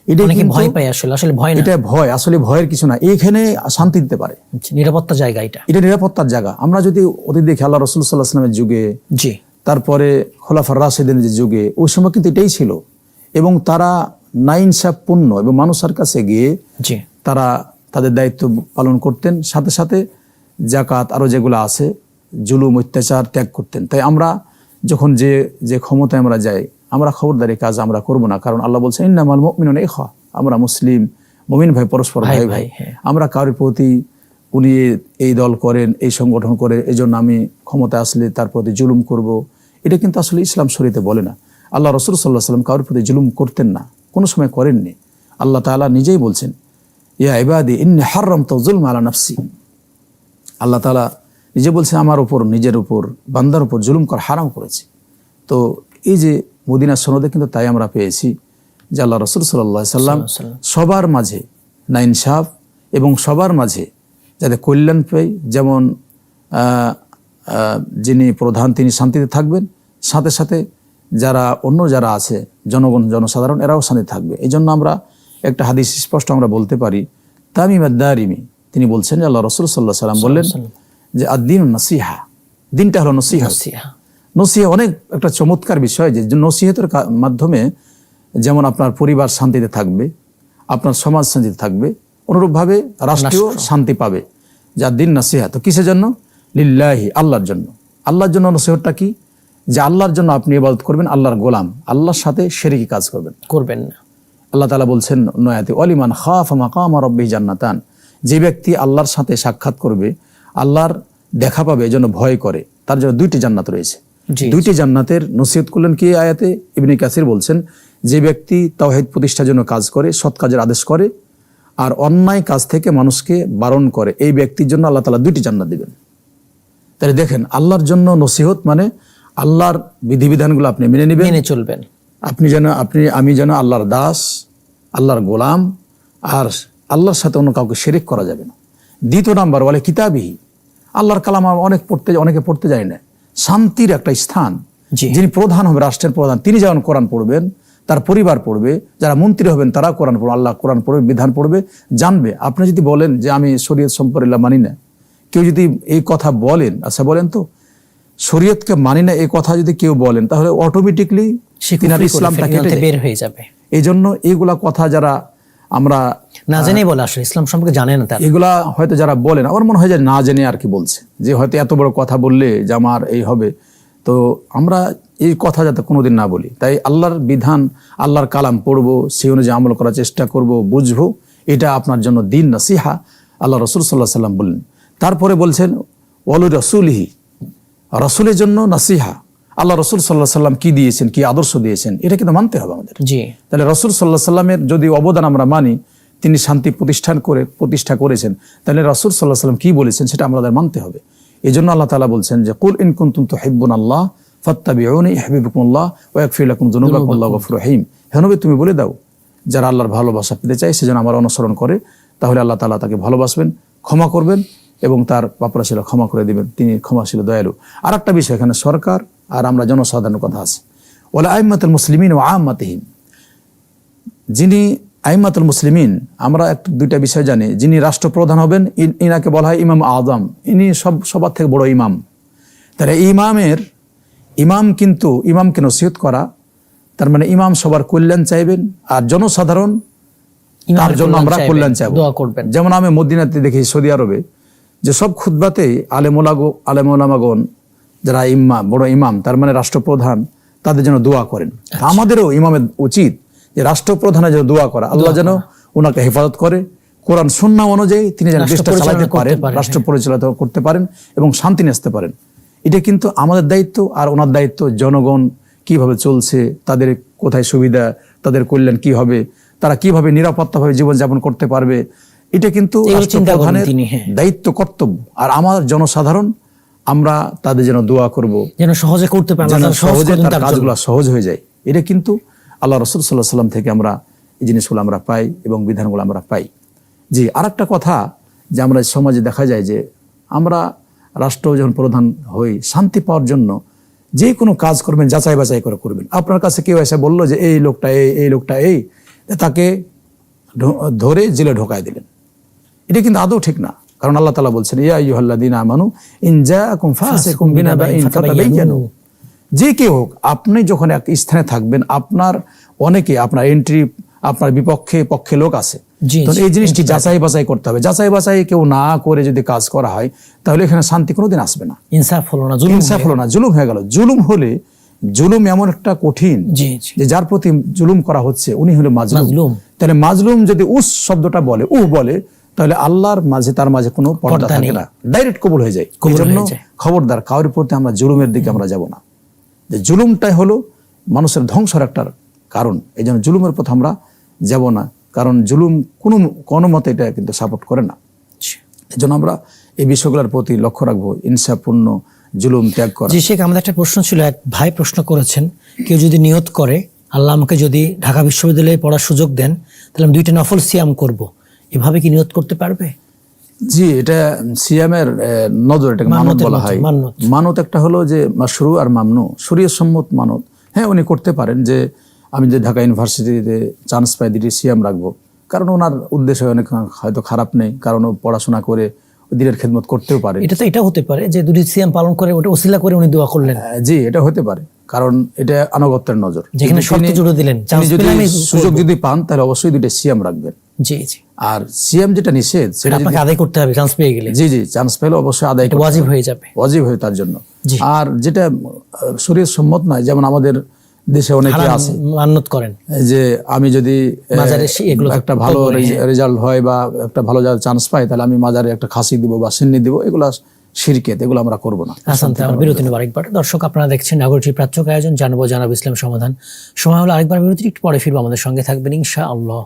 এটা ভয় পায়, আসলে ভয় না, এটা ভয়, আসলে ভয়ের কিছু না। এইখানে শান্তি দিতে পারে, নিরাপত্তার জায়গা, এটা নিরাপত্তার জায়গা। আমরা যদি অতীত দেখি আল্লাহ রাসূল সাল্লাল্লাহু আলাইহি ওয়াসাল্লামের যুগে, তারপরে খোলাফায়ে রাশিদিনের যে যুগে, ওই সময় কিন্তু এটাই ছিল। এবং তারা ন্যায়ইনসাফপূর্ণ এবং মানুষের কাছে গিয়ে তারা তাদের দায়িত্ব পালন করতেন, সাথে সাথে যাকাত আরো যেগুলো আছে, জুলুম অত্যাচার ত্যাগ করতেন। তাই আমরা যখন যে ক্ষমতায় আমরা যাই, আমরা খবরদারি কাজ আমরা করব না, কারণ আল্লাহ বলছেন ইন্নামাল মুমিনুনা ইখওয়া, আমরা মুসলিম মুমিন ভাই, পরস্পর ভাই ভাই। আমরা কারোর প্রতি উনি এই দল করেন, এই সংগঠন করে, এই জন্য আমি ক্ষমতায় আসলে তার প্রতি জুলুম করব, এটা কিন্তু আসলে ইসলাম শরীয়তে বলে না। আল্লাহ রাসূল সাল্লাল্লাহু আলাইহি ওয়াসাল্লাম কারোর প্রতি জুলুম করতেন না, কোনো সময় করেননি। আল্লাহ তাআলা নিজেই বলছেন ইয়া ইবাদি ইন্নী হারামতু যুলমা আলা নাফসি, আল্লাহ তাআলা নিজে বলছেন আমার উপর, নিজের উপর, বান্দার উপর জুলুম করা হারাম করেছে। তো এই যে মদিনা সনদে কিন্তু তাই আমরা পেয়েছি যে আল্লাহ রাসূল সাল্লাল্লাহু আলাইহি সাল্লাম সবার মাঝে না ইনসাফ এবং সবার মাঝে যাতে কল্যাণ পাই, যেমন যিনি প্রধান তিনি শান্তিতে থাকবেন, সাথে সাথে যারা অন্য যারা আছে জনগণ জনসাধারণ এরাও শান্তি থাকবে। এই জন্য আমরা একটা হাদিস স্পষ্ট আমরা বলতে পারি, তামিম আদ-দারিমি তিনি বলছেন যে আল্লাহ রাসূল সাল্লাল্লাহু আলাইহি সাল্লাম বললেন যে আদ-দীন নাসিহা, দিনটা হলো নসিহত। নসিহত অনেক একটা চমৎকার বিষয়, যে নসিহতের মাধ্যমে যেমন আপনার পরিবার শান্তিতে থাকবে, আপনার সমাজ শান্তিতে থাকবে, অনুরূপভাবে রাষ্ট্রীয় শান্তি পাবে। যা দিন নাসিহা, তো কিসের জন্য? লিল্লাহি, আল্লাহর জন্য। আল্লাহর জন্য নসিহতটা কি? যে আল্লাহর জন্য আপনি ইবাদত করবেন, আল্লাহর গোলাম, আল্লাহর সাথে শিরকি কাজ করবেন না। আল্লাহ তাআলা বলছেন নয়াতে, ওয়ালিমান খাফা মাকামা রাব্বিহি জান্নাতান, যে ব্যক্তি আল্লাহর সাথে সাক্ষাৎ করবে, আল্লাহর দেখা পাবে, এজন্য ভয় করে, তার জন্য 2টি জান্নাত রয়েছে। 2টি জান্নাতের নসিহত করলেন কি আয়াতে? ইবনে কাসির বলছেন যে ব্যক্তি তাওহীদ প্রতিষ্ঠার জন্য কাজ করে, সৎ কাজের আদেশ করে আর অন্যায় কাজ থেকে মানুষকে বারণ করে, এই ব্যক্তির জন্য আল্লাহ তাআলা 2টি জান্নাত দিবেন। তাহলে দেখেন, আল্লাহর জন্য নসিহত মানে আল্লাহর বিধিবিধানগুলো আপনি মেনে নেবেন, মেনে চলবেন। আমি যেন আল্লাহর দাস, আল্লাহর গোলাম, আর আল্লাহর সাথে অন্য কাউকে শিরক করা যাবে না। 2 নাম্বার বলে কিতাবিহি, আল্লাহর কালাম অনেকে পড়তে যায় না। শান্তির একটা স্থান, যিনি প্রধান হবে, রাষ্ট্রের প্রধান, তিনি যেমন কোরআন পড়বেন, তার পরিবার পড়বে, যারা মন্ত্রী হবেন তারা কোরআন পড়বে, আল্লাহ কোরআন পড়বে, বিধান পড়বে, জানবে। আপনি যদি বলেন যে আমি শরীয়ত সম্পর্কে মানি না, কেউ যদি এই কথা বলেন, আচ্ছা বলেন তো শরীয়তকে মানি না এই কথা যদি কেউ বলেন, তাহলে অটোমেটিকলি ইসলামটা কেটে বের হয়ে যাবে। এই জন্য এইগুলা কথা যারা আমরা না জেনেই বলে, আসলে ইসলাম সম্পর্কে জানে না, এগুলা হয়তো যারা বলেন, আমার মনে হয় যে না জেনে আর কি বলছে, যে হয়তো এত বড় কথা বললে যে আমার এই হবে। তো আমরা এই কথা যাতে কোনোদিন না বলি, তাই আল্লাহর বিধান, আল্লাহর কালাম পড়বো, সেই অনুযায়ী আমল করার চেষ্টা করব, বুঝবো, এটা আপনার জন্য দিন নাসিহা, আল্লাহ রাসূল সাল্লাল্লাহু আলাইহি সাল্লাম বললেন। তারপরে বলছেন ওয়ালি রাসূলিহি, রাসূলের জন্য নাসিহা, আল্লাহ রাসূল সাল্লাল্লাহু আলাইহি সাল্লাম কি দিয়েছেন, কি আদর্শ দিয়েছেন, এটা কিন্তু মানতে হবে আমাদের। তাহলে রাসূল সাল্লাল্লাহু আলাইহি সাল্লামের যদি অবদান আমরা মানি, তিনি শান্তি প্রতিষ্ঠা করেছেন, তাহলে রাসূল সাল্লাল্লাহু আলাইহি সাল্লাম কি বলেছেন সেটা আমাদের মানতে হবে। এই জন্য আল্লাহ তাআলা বলছেন যে কুল ইন কুনতুম তুহিব্বুনাল্লাহ ফাত্তাবিউনি ইউহিব্বুকুমুল্লাহ ওয়া ইয়াগফির লাকুম যুনুবাকুম আল্লাহু গফুরুর রহিম। হে নবী, তুমি বলে দাও, যারা আল্লাহর ভালোবাসা পেতে চায় সেজন্য আমার অনুসরণ করে, তাহলে আল্লাহ তাআলা তাকে ভালোবাসবেন, ক্ষমা করবেন এবং তার পাপরাশিল ক্ষমা করে দিবেন, তিনি ক্ষমাশীল দয়ালু। আর একটা বিষয়, এখানে সরকার আর আমরা জনসাধারণের কথা আছে। ওয়ালা আইম্মাতুল মুসলিমিন ওয়া আম্মাতিহিম, যিনি আইম্মাতুল মুসলিমিন, আমরা 2টা বিষয় জানি, যিনি রাষ্ট্রপ্রধান হবেন ইনাকে বলা হয় ইমাম আযম, ইনি সবার থেকে বড় ইমাম। তাহলে ইমাম কিন্তু ইমামকে নসিহত করা, তার মানে ইমাম সবার কল্যাণ চাইবেন, আর জনসাধারণ তার জন্য আমরা কল্যাণ চাইব, দোয়া করবেন। যেমন আমি মদিনাতে দেখি, সৌদি আরবে, যে সব খুতবাতেই আলেম ওলামাগণ যারা বড় ইমাম, তার মানে রাষ্ট্রপ্রধান, তাদের জন্য দোয়া করেন। আমাদেরও ইমামের উচিত যে রাষ্ট্রপ্রধানের জন্য দোয়া করা, আল্লাহ যেন ওনাকে হেফাজত করে, কোরআন সুন্নাহ অনুযায়ী তিনি যেন দেশটা চালাতে পারেন, রাষ্ট্র পরিচালিত করতে পারেন এবং শান্তি নিয়ে আসতে পারেন। এটা কিন্তু আমাদের দায়িত্ব। আর ওনার দায়িত্ব জনগণ কিভাবে চলছে, তাদের কোথায় সুবিধা, তাদের কল্যাণ কি হবে, তারা কিভাবে নিরাপত্তাভাবে জীবনযাপন করতে পারবে, এটা কিন্তু রাষ্ট্রপ্রধানের দায়িত্ব, কর্তব্য। আর আমার জনসাধারণ আমরা তাদের যেন দোয়া করব, যেন সহজে করতে পারে, সহজে তার কাজগুলো সহজ হয়ে যায়। এটা কিন্তু আল্লাহ রাসূল সাল্লাল্লাহু আলাইহি সাল্লাম থেকে আমরা এই জিনিসগুলো আমরা পাই এবং বিধানগুলো আমরা পাই। জি, আরেকটা কথা, যে আমরা সমাজে দেখা যায় যে আমরা রাষ্ট্র যখন প্রধান হই, শান্তি পাওয়ার জন্য যে কোনো কাজ করবেন যাচাই বাছাই করে করবেন। আপনার কাছে কেউ এসে বললো যে এই লোকটা এই, তাকে ধরে জেলে ঢোকায় দিলেন, এটা কিন্তু আদৌ ঠিক না। কারণ আল্লাহ তাআলা বলছেন ইয়া আইয়ুহাল্লাযীনা আমানু ইন জাআকুম ফাসিকুম বিনাবাইন ফাতাবায়ানু, যে কেউ হোক, আপনি যখন এক স্থানে থাকবেন, আপনার অনেকে আপনার আপনার পক্ষে লোক আছে, তো এই জিনিসটি যাচাই বাছাই করতে হবে। যাচাই বাছাই কেউ না করে যদি কাজ করা হয়, তাহলে এখানে শান্তি কোনোদিন আসবে না, ইনসাফ হলো না, জুলুম হয়ে গেল। জুলুম হলে, জুলুম এমন একটা কঠিন, যে যার প্রতি জুলুম করা হচ্ছে উনি হলো মাজলুম। তাহলে মাজলুম যদি শব্দটা বলে, তাহলে আল্লাহর মাঝে তার মাঝে কোনো পর্দা থাকে না, ডাইরেক্ট কবুল হয়ে যায়। এই জন্য খবরদার, কারোর প্রতি আমরা জুলুমের দিকে আমরা যাব না। যে জুলুমটাই হলো মানুষের ধ্বংসের একটা কারণ, এই জন্য জুলুমের পথে আমরা যাব না, কারণ জুলুম কোনো মতে এটা কিন্তু সাপোর্ট করে না। এই জন্য আমরা এই বিষয়গুলোর প্রতি লক্ষ্য রাখবো, ইনসাফপূর্ণ জুলুম ত্যাগ করা। জি শেখ, আমাদের একটা প্রশ্ন ছিল, এক ভাই প্রশ্ন করেছেন, কেউ যদি নিয়ত করে আল্লাহ আমাকে যদি ঢাকা বিশ্ববিদ্যালয়ে পড়ার সুযোগ দেন তাহলে আমি 2টা নফল সিয়াম করব, এভাবে কি নিয়ত করতে পারবে? জি, এটা সিয়ামের নজর, এটাকে মানত মান্যতের বলা মতো, হয়। মান্যত। মানত একটা হলো যে মাশরু আর মামনু, শরীয়ত সম্মত মানত। হ্যাঁ, উনি করতে পারেন যে আমি যে ঢাকা ইউনিভার্সিটিতে চান্স পাই 2টি সিয়াম রাখবো, কারণ ওনার উদ্দেশ্য অনেক হয়তো খারাপ নেই, কারণ ও পড়াশোনা করে দিনের খেদমত করতেও পারে। এটা হতে পারে যে 2টি সিয়াম পালন করে ওটা ওসিলা করে উনি দোয়া করলেন, জি, এটা হতে পারে, কারণ এটা আনুগত্যের নজর। যেখানে কিন্তু শর্ত তিনি- জুড়ে দিলেন, তিনি চান্স যদি পেলে আমি সুযোগ যদি পান তাহলে অবশ্যই 2টা সিয়াম রাখবেন। জি জি, আর সিয়াম যেটা নিষেধ সেটা আপনাকে আদায় করতে হবে চান্স পেয়ে গেলে, জি জি, চান্স পেলে অবশ্যই আদায় এটা করতে ওয়াজিব হবে। হয়ে যাবে। ওয়াজিব হয়ে তার জন্য। জি। আর যেটা শরীয়ত সম্মত নয়, যেমন আমাদের দেশে অনেকে হারাম আছে মান্যত করেন, যে আমি যদি মাজারে এগুলো একটা ভালো রেজাল্ট হয় বা একটা ভালো চান্স পাই তাহলে আমি মাজারে একটা খাসি দিব বা সিন্নি দিব, এগুলা শিরকিয়াত, এগুলো আমরা করব না। আসান তাহলে বিরতি নেব আরেকবার। দর্শক আপনারা দেখছেন নাগরিক প্রাচ্যক আয়োজন জানবো জানাব ইসলাম সমাধান। সময় হলো আরেকবার বিরতি, একটু পরে ফিরবো, আমাদের সঙ্গে থাকবেন ইনশাআল্লাহ।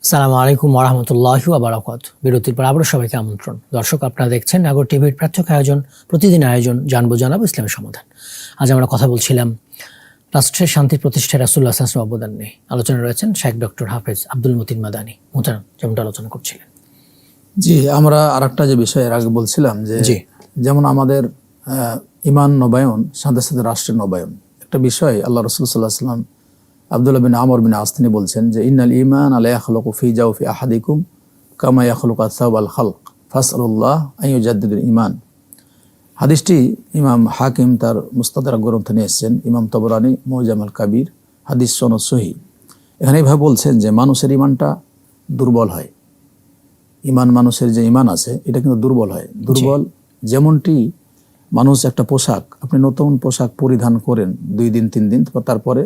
আসসালামু আলাইকুম ওয়া রাহমাতুল্লাহি ওয়া বারাকাতুহু। বিরতির পর আবারও সবাইকে আমন্ত্রণ। দর্শক আপনারা দেখছেন নাগর টিভির প্রাচ্যক আয়োজন, প্রতিদিন আয়োজন জানবো জানাবো ইসলামের সমাধান। আজ আমরা কথা বলছিলাম রাষ্ট্রের শান্তি প্রতিষ্ঠায় রাসূলুল্লাহ সাল্লাল্লাহু আলাইহি ওয়াসাল্লামের অবদান নিয়ে। আলোচনা রয়েছেন শেখ ডক্টর হাফেজ আব্দুল মতিন মাদানী মুহতারাম, যেমনটা আলোচনা করছিলেন। জি, আমরা আরেকটা যে বিষয় এর আগে বলছিলাম যে জি। যেমন আমাদের ইমান নবায়ন সাথে সাথে রাষ্ট্রের নবায়ন একটা বিষয়। আল্লাহ রাসূল সাল্লাল্লাহু আলাইহি ওয়াসাল্লাম আব্দুল্লাহ বিন আমর বিন আস তিনি বলছেন যে ইন্নাল ঈমান লা ইয়াখলুকু ফি জাওফি আহাদিকুম কামা ইয়াখলুকু আস-সাওবাল খালক ফাসআলুল্লাহ আন ইউজাদ্দিদুল ঈমান। হাদিসটি ইমাম হাকিম তার মুস্তাদরাক গ্রন্থে নিয়ে এসেছেন, ইমাম তাবরানী মুজাম আল কাবির, হাদিস সনদ সহিহ। এখানে এইভাবে বলছেন যে মানুষের ঈমানটা দুর্বল হয়। ঈমান, মানুষের যে ঈমান আছে এটা কিন্তু দুর্বল হয়। দুর্বল যেমনটি মানুষ একটা পোশাক, আপনি নতুন পোশাক পরিধান করেন 2 দিন 3 দিন, তারপরে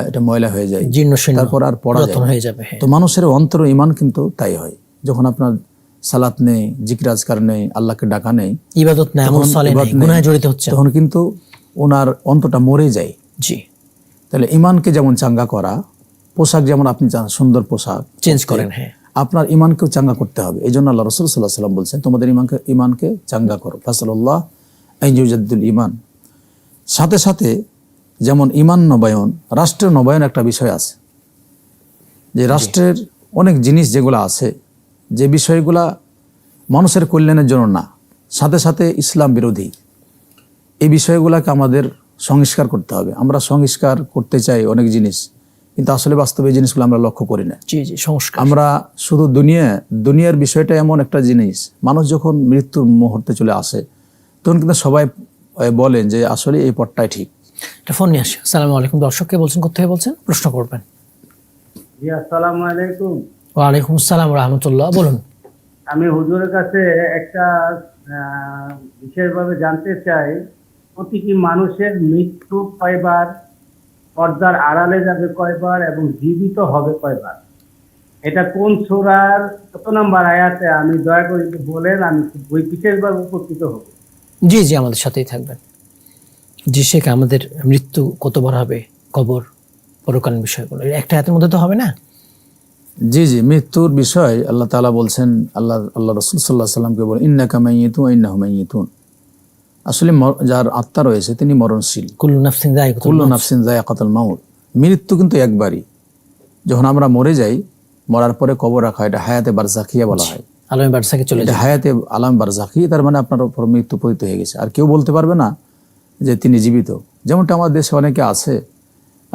এটা ময়লা হয়ে যায়, জীর্ণশীর্ণ তারপর আর পড়া যায় পুরাতন না। হয়ে যাবে। হ্যাঁ। তো মানুষের অন্তর ঈমান কিন্তু তাই হয়। যখন আপনার সালাত নেই, জিকির আজকার নেই, আল্লাহকে ডাকা নেই, ইবাদত নাই, আমল সালেহ নাই, গুনাহে জড়িত হচ্ছে, তখন কিন্তু ওনার অন্তরটা মরে যায়। জি, তাহলে ঈমানকে যেমন চাঙ্গা করা, পোশাক যেমন আপনি চান সুন্দর পোশাক চেঞ্জ করেন। হ্যাঁ, আপনার ঈমানকেও চাঙ্গা করতে হবে। এই জন্য আল্লাহ রাসূল সাল্লাল্লাহু আলাইহি ওয়াসাল্লাম বলছেন তোমাদের ঈমানকে চাঙ্গা করো, ফাসাল্লাহ আন ইউজাদ্দিদুল ঈমান। সাথে সাথে যেমন ঈমান নবায়ন, রাষ্ট্রের নবায়ন একটা বিষয় আছে, যে রাষ্ট্রের অনেক জিনিস যেগুলো আছে, যে বিষয়গুলা মানুষের কল্যাণের জন্য না, সাথে সাথে ইসলাম বিরোধী, এই বিষয়গুলোকে আমাদের সংস্কার করতে হবে। আমরা সংস্কার করতে চাই অনেক জিনিস, কিন্তু আসলে বাস্তবে এই জিনিসগুলো আমরা লক্ষ্য করি না। জি জি, সংস্কার। আমরা শুধু দুনিয়ার বিষয়টা এমন একটা জিনিস, মানুষ যখন মৃত্যুর মুহূর্তে চলে আসে তখন কিন্তু সবাই বলেন যে আসলে এই পথটাই ঠিক। একটা ফোন নিয়ে আসি। আসসালামু আলাইকুম, দর্শককে বলছেন, কোথায় বলছেন, প্রশ্ন করবেন। জি, আসসালামু আলাইকুম। ওয়ালাইকুম আসসালাম রাহমাতুল্লাহ, বলুন। আমি হুজুরের কাছে একটা বিশেষভাবে জানতে চাই, প্রতিটি মানুষের মৃত্যু কয়বার, পর্দার আড়ালে যাবে কয়বার এবং জীবিত হবে কয়বার, এটা কোন সূরার কত নম্বর আয়াতে, আমি দয়া করে একটু বলেন, আমি বই বিশেষভাবে উপকৃত হব। জি জি, আমাদের সাথেই থাকবেন। জি শেখ, আমাদের মৃত্যু কতবার হবে, কবর, পরকালীন বিষয়গুলো একটা হাতের মধ্যে তো হবে না। জি জি, মৃত্যুর বিষয় আল্লাহ তাআলা বলছেন, আল্লাহ রাসূল সাল্লাল্লাহু আলাইহি সাল্লামকে বলেন, ইন্নাকা মাইয়িতুন ওয়া ইন্নাহুম মাইয়িতুন। আসলে যার আত্মা রয়েছে তিনি মরণশীল। কুল্লু নাফসিন যায়িকাতুল কুল্লু মাউত। নাফসিন যায়িকাতুল মাউত। মৃত্যু কিন্তু একবারই। যখন আমরা মরে যাই, মরার পরে কবর রাখা, এটা হায়াতে বারজাখিয়া বলা হয়। আলমে বারসাকে চলে এটা যায়। হায়াতে আলাম বারজাখি, তার মানে আপনার উপর মৃত্যু পতিত হয়ে গেছে, আর কেউ বলতে পারবে না যে তিনি জীবিত। যেমনটা আমাদের দেশে অনেকে আছে,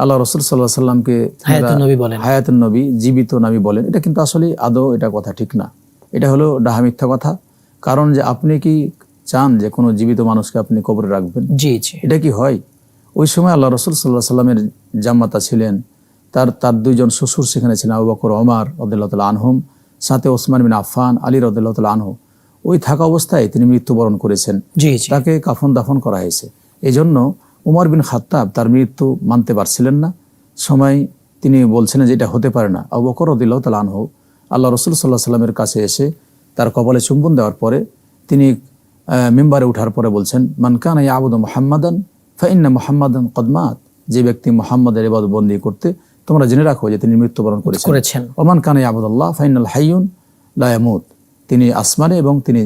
আল্লাহ রাসূল সাল্লাল্লাহু আলাইহি সাল্লামকে হায়াতুন নবী বলেন। হায়াতুন নবী, জীবিত নবী বলেন। এটা কিন্তু আসলে আদৌ এটা কথা ঠিক না। এটা হলো ডাহা মিথ্যা কথা। কারণ যে আপনি কি চান যে কোনো জীবিত মানুষকে আপনি কবরে রাখবেন? জি জি, এটা কি হয়? ওই সময় আল্লাহ রাসূল সাল্লাল্লাহু আলাইহি সাল্লামের জামাতা ছিলেন, তার দুইজন শ্বশুর সেখানে ছিলেন, আবু বকর, ওমর রাদিয়াল্লাহু তাআলা আনহুম, সাথে ওসমান বিন আফফান, আলী রাদিয়াল্লাহু তাআলা আনহু। ওই থাকা অবস্থায় তিনি মৃত্যুবরণ করেছেন। জি জি, তাকে কাফন দাফন করা হয়েছে। এই জন্য উমর বিন খাত্তাব তার মৃত্যু মানতে পারছিলেন না। সময় তিনি বলছিলেন যে এটা হতে পারে না। আবু বকর রাদিয়াল্লাহু তাআলা আনহু আল্লাহ রাসূল সাল্লাল্লাহু আলাইহি সাল্লামের কাছে এসে তার কপালে চুম্বন দেওয়ার পরে তিনি মিম্বারে ওঠার পরে বলছেন, মান কানা ইয়াবুদু মুহাম্মাদান ফা ইন্না মুহাম্মাদান কদ মাত। যে ব্যক্তি মুহাম্মাদের ইবাদত বন্দেগী করতে, তোমরা জেনে রাখো যে তিনি মৃত্যুবরণ করেছেন। ওমান কানা ইয়াবুদুল্লাহ ফা ইন্নাল হাইয়ুন লা ইয়ামুত। তিনি আসমানে এবং তিনি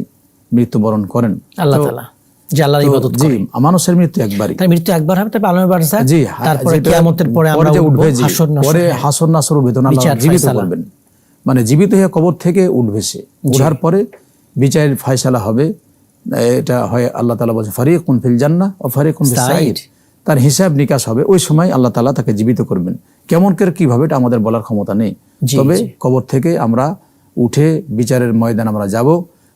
মৃত্যুবরণ করেন। আল্লাহ তাআলা যে আল্লাহর ইবাদত জি, করে। মানুষের মৃত্যু একবারই। তার মৃত্যু একবার হবে, তারপর আলমে বারসাক, জি, তারপরে যেটা কিয়ামতের পরে আমরা যে উঠবো, উঠবে, জি, হাসর নাসর, পরে হ্যাঁ। হাসর নাসর উঠবে, তখন আল্লাহ বিচার জীবিত ফয়সালা। করবেন। মানে জীবিত হয়ে কবর থেকে উঠবে সে, ওঠার পরে বিচারের ফয়সালা হবে। এটা হয় আল্লাহ তাআলা বলেন ফারিকুন ফিল জান্নাহ ওয়া ফারিকুন ফিস সাঈর। তার হিসাব নিকাশ হবে, ওই সময় আল্লাহ তাআলা তাকে জীবিত করবেন। কেমন করে কিভাবে এটা আমাদের বলার ক্ষমতা নেই। জি, তবে জি। কবর থেকে আমরা উঠে বিচারের ময়দানে আমরা যাব।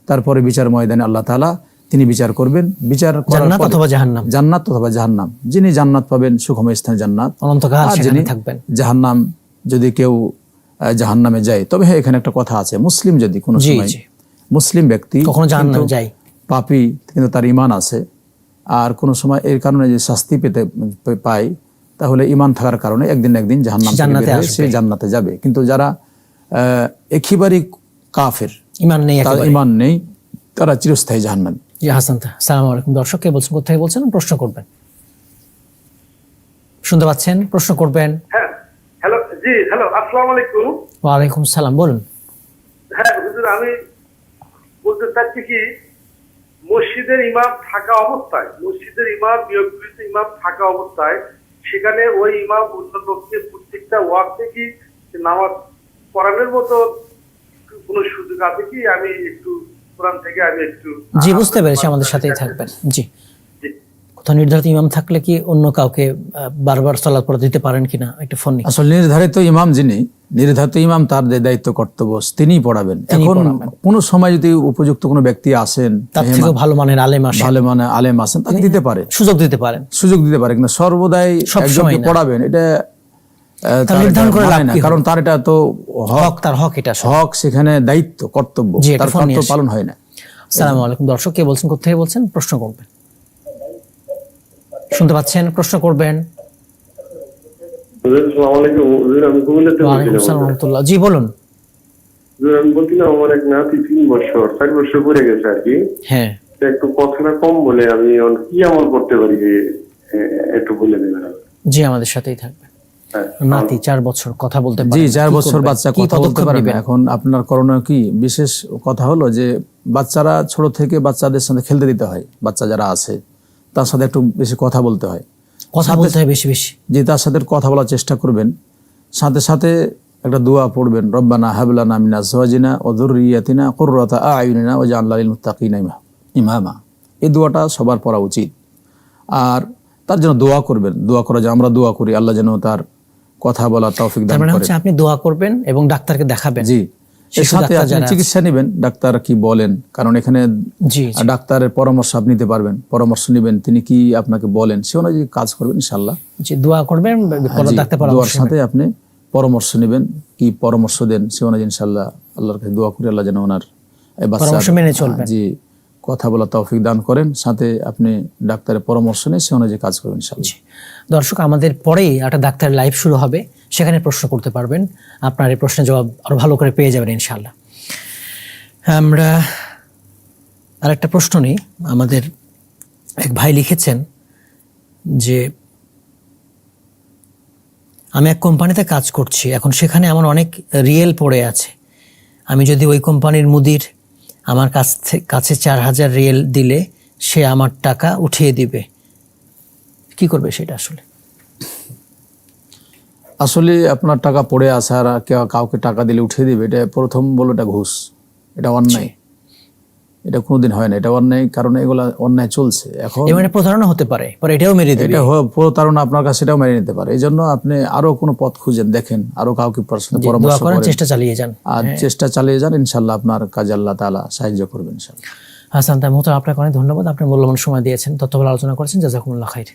তারপরে বিচার ময়দানে আল্লাহ তাআলা তিনি বিচার করবেন। বিচার করার জান্নাত পরে অথবা জাহান্নাম। জান্নাত অথবা জাহান্নাম। যিনি জান্নাত পাবেন, সুখময় স্থানে জান্নাত। অনন্তকাল আর সেখানে যিনি থাকবেন। জাহান্নাম, যদি কেউ জাহান্নামে যায়, তবে হ্যাঁ, এখানে একটা কথা আছে, মুসলিম যদি কোনো জি, সময় জি। মুসলিম ব্যক্তি কখনো জাহান্নামে কিন্তু যায়। পাপী, কিন্তু তার ঈমান আছে, আর কোনো সময় এর কারণে যে শাস্তি পায়, তাহলে ঈমান থাকার কারণে একদিন না একদিন জাহান্নাম থেকে জান্নাতে বের হয়ে আসবে। সে জান্নাতে যাবে। কিন্তু যারা একেবারেই কাফের, ঈমান নেই তার একেবারে। ঈমান নেই, তারা চিরস্থায়ী জাহান্নামী। জি হাসান, আসসালামু আলাইকুম, দর্শক কে বলছেন, কোথায় বলছেন, প্রশ্ন করবেন। শুনতে পাচ্ছেন, প্রশ্ন করবেন। হ্যাঁ, হ্যালো, জি, হ্যালো, আসসালামু আলাইকুম। ওয়ালাইকুম সালাম, বলুন। হ্যাঁ হুজুর, আমি বলতে চাচ্ছি কি, মসজিদের ইমাম থাকা অবস্থায়, মসজিদের ইমাম নিয়োগকৃত ইমাম থাকা অবস্থায়, সেখানে ওই ইমাম অন্য লোককে প্রত্যেকটা ওয়াক্তে কি নামাজ পড়ানোর মতো কোনো সুযোগ আছে কি? আমি একটু কোরআন থেকে আমি একটু জি, বুঝতে পেরেছি, আমাদের সাথেই থাকবেন। জি, জি। কোথাও নির্ধারিত ইমাম থাকলে কি অন্য কাউকে বারবার সালাত পড়া দিতে পারেন কিনা, একটা ফোন নিয়ে। আসলে নির্ধারিত ইমাম যিনি, নির্ধারিত ইমাম তার যে দায়িত্ব কর্তব্য তিনিই পড়াবেন। এখন কোন সময় যদি উপযুক্ত কোনো ব্যক্তি আসেন, তার থেকে ভালো মানের আলেম আসে, ভালো মানে আলেম আসেন, তাকে দিতে পারে, সুযোগ দিতে পারেন। সুযোগ দিতে পারে, কিন্তু সর্বদাই একজনকে পড়াবেন এটা তার নির্ধারণ করে লাভ না। কি? কারণ তার এটা তো হক, তার হক, এটা হক, সেখানে দায়িত্ব, কর্তব্য, জি, একটা তার ফোন নিয়ে কর্তব্য আসি। পালন হয় না। আসসালামু আলাইকুম, দর্শক কে বলছেন, কোথায় বলছেন, প্রশ্ন করবেন। শুনতে পাচ্ছেন, প্রশ্ন করবেন। আসসালামু আলাইকুম হুজুর, আমি কুমিল্লাতে ওয়ালাইকুম আসসালাম রাহমাতুল্লাহ। জি বলুন। হুজুর, আমি বলছিলাম আমার এক নাতি 4 বছর পরে গেছে আর কি, হ্যাঁ, একটু কথাটা কম বলে আমি কি আমল করতে পারি একটু বলে দেবেন। জি, আমাদের সাথেই থাকবেন। নাতি 4 বছর কথা বলতে পারে জি, না, 4 কি বছর করবেন? বাচ্চা কি কথা বলতে পদক্ষেপ পারে না। নেবেন? এখন আপনার করণীয় কি? বিশেষ কথা হলো যে বাচ্চারা ছোট থেকে বাচ্চাদের সাথে খেলতে দিতে হয়। বাচ্চা যারা আছে তার সাথে একটু বেশি কথা বলতে হয়, কথা বলতে হয় বেশি বেশি। যে তার সাথে কথা বলার চেষ্টা করবেন। সাথে সাথে একটা দোয়া পড়বেন, রব্বানা হাব লানা মিন আজওয়াজিনা ওয়া যুররিয়াতিনা কুররাতা আ'য়ুনিনা ওয়াজআলনা লিল মুত্তাকিনা ইমামা। এই দোয়াটা সবার পড়া উচিত। আর তার জন্য দোয়া করবেন, দোয়া করা যায়, আমরা দোয়া করি আল্লাহ যেন তার কথা বলা তৌফিক তার দান মানে করেন। হচ্ছে আপনি দোয়া করবেন এবং ডাক্তারকে দেখাবেন। জি, এর শিশু সাথে ডাক্তার আপনি যারা আছে। চিকিৎসা নেবেন, ডাক্তার কি বলেন, কারণ এখানে জি জি। ডাক্তারের পরামর্শ আপনি নিতে পারবেন, পরামর্শ নেবেন, তিনি কি আপনাকে বলেন সে অনুযায়ী কাজ করবেন ইনশাআল্লাহ। জি, দোয়া করবেন, জি, ডাক্তার দোয়ার পরামর্শ সাথে আপনি পরামর্শ নেবেন, কি পরামর্শ দেন সে অনুযায়ী ইনশাআল্লাহ আল্লাহর কাছে দোয়া করি আল্লাহ যেন ওনার এই বাচ্চার পরামর্শ মেনে চলবেন। জি কথা বলা তৌফিক দান করেন, সাথে আপনি ডাক্তারের পরামর্শ নিয়ে সে অনুযায়ী কাজ করবেন ইনশাআল্লাহ। জি। দর্শক, আমাদের পরেই একটা ডাক্তারের লাইভ শুরু হবে, সেখানে প্রশ্ন করতে পারবেন, আপনার এই প্রশ্নের জবাব আরো ভালো করে পেয়ে যাবেন ইনশাআল্লাহ। আমরা আরেকটা প্রশ্ন নিই। আমাদের এক ভাই লিখেছেন যে আমি এক কোম্পানিতে কাজ করছি, এখন সেখানে আমার অনেক রিয়েল পড়ে আছে, আমি যদি ওই কোম্পানির মুদির আমার কাছে 4,000 রিয়েল দিলে সে আমার টাকা উঠিয়ে দিবে, কি করবে সেটা? আসলে আপনার টাকা পড়ে আছে আর কাউকে টাকা দিলে উঠিয়ে দিবে, এটা প্রথম বলো এটা ঘুষ, এটা অন্যায়, এটা কোনোদিন হয় না, এটা অন্যায়, কারণ এগুলা অন্যায় চলছে এখন। মানে প্রতারণা হতে পারে, পরে এটাও মেরে দেবে। এটা প্রতারণা আপনার কাছে সেটাও মেনে নিতে পারে, এই জন্য আপনি আরো কোনো পথ খুঁজেন, দেখেন, আরো কাউকে পরামর্শ করেন, চেষ্টা চালিয়ে যান, আর চেষ্টা চালিয়ে যান, ইনশাআল্লাহ আপনার কাজে আল্লাহ তাআলা সাহায্য করবেন ইনশাআল্লাহ। হাসান তাহমিদ, আপনাকে অনেক ধন্যবাদ, আপনি মূল্যবান সময় দিয়েছেন, তথ্যবল আলোচনা করেছেন, জাযাকুমুল্লাহ খাইর।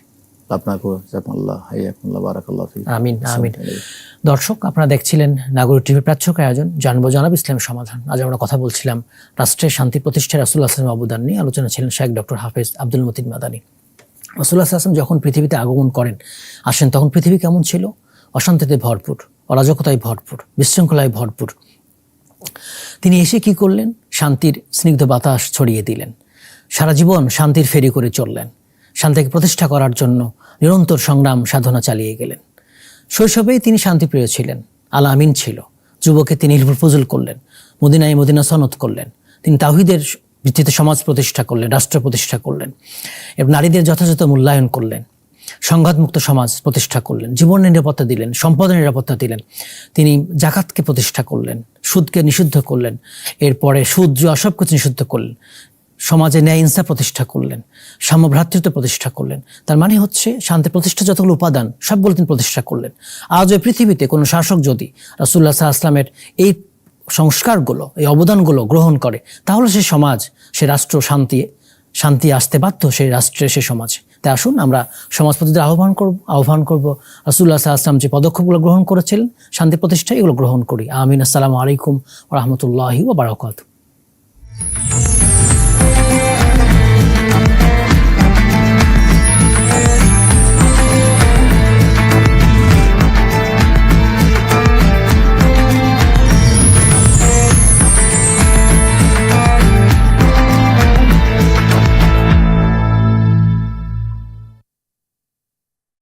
আপনাকেও জাযাকুমুল্লাহ, হাইয়াকুমুল্লাহ, বারাকাল্লাহু ফিক। আমিন আমিন। দর্শক, আপনারা দেখছিলেন নাগরিক টিভির প্রাচ্যক আয়োজন জানবো জনাব ইসলামের সমাধান। আজ আমরা কথা বলছিলাম রাষ্ট্রের শান্তি প্রতিষ্ঠায় রাসূলুল্লাহ সাল্লাল্লাহু আলাইহি ওয়াসাল্লামের অবদান নিয়ে। আলোচনা ছিলেন শেখ ডক্টর হাফেজ আব্দুল মতিন মাদানী। রাসূলুল্লাহ সাল্লাল্লাহু আলাইহি ওয়াসাল্লাম যখন পৃথিবীতে আগমন করেন, আসেন, তখন পৃথিবী কেমন ছিল? অশান্তিতে ভরপুর, অরাজকতায় ভরপুর, বিশৃঙ্খলায় ভরপুর। তিনি এসে কি করলেন? শান্তির স্নিগ্ধ বাতাস ছড়িয়ে দিলেন, সারা জীবন শান্তির ফেরি করে চললেন, শান্তিকে প্রতিষ্ঠা করার জন্য নিরন্তর সংগ্রাম সাধনা চালিয়ে গেলেন। শৈশবেই তিনি শান্তিপ্রিয় ছিলেন, আল আমিন ছিল। যুবকে তিনি হিলফুল ফুজুল করলেন, মদিনায় মদিনা সনদ করলেন। তিনি তাওহীদের ভিত্তিতে সমাজ প্রতিষ্ঠা করলেন, রাষ্ট্র প্রতিষ্ঠা করলেন এবং নারীদের যথাযথ মূল্যায়ন করলেন, সংঘাতমুক্ত সমাজ প্রতিষ্ঠা করলেন, জীবনের নিরাপত্তা দিলেন, সম্পদের নিরাপত্তা দিলেন। তিনি জাকাতকে প্রতিষ্ঠা করলেন, সুদকে নিষিদ্ধ করলেন, এরপরে সুদ জুয়া সব কিছু নিষিদ্ধ করলেন, সমাজে ন্যায় ইনসাফ প্রতিষ্ঠা করলেন, সাম্য ভ্রাতৃত্ব প্রতিষ্ঠা করলেন। তার মানে হচ্ছে শান্তি প্রতিষ্ঠা যতগুলো উপাদান সবগুলো তিনি প্রতিষ্ঠা করলেন। আজ ওই পৃথিবীতে কোনো শাসক যদি রাসূলুল্লাহ সাল্লাল্লাহু আলাইহি ওয়াসাল্লামের এই সংস্কারগুলো, এই অবদানগুলো গ্রহণ করে, তাহলে সে সমাজ, সে রাষ্ট্র শান্তি আসতে বাধ্য, সেই রাষ্ট্রে, সে সমাজ। তাই আসুন আমরা সমাজপতিদের আহ্বান করব রাসূলুল্লাহ সাল্লাল্লাহু আলাইহি ওয়াসাল্লাম যে পদক্ষেপগুলো গ্রহণ করেছিলেন শান্তি প্রতিষ্ঠায়, এগুলো গ্রহণ করি। আমিন। আসসালামু আলাইকুম ওয়া রাহমাতুল্লাহি ওয়া বারাকাতুহু।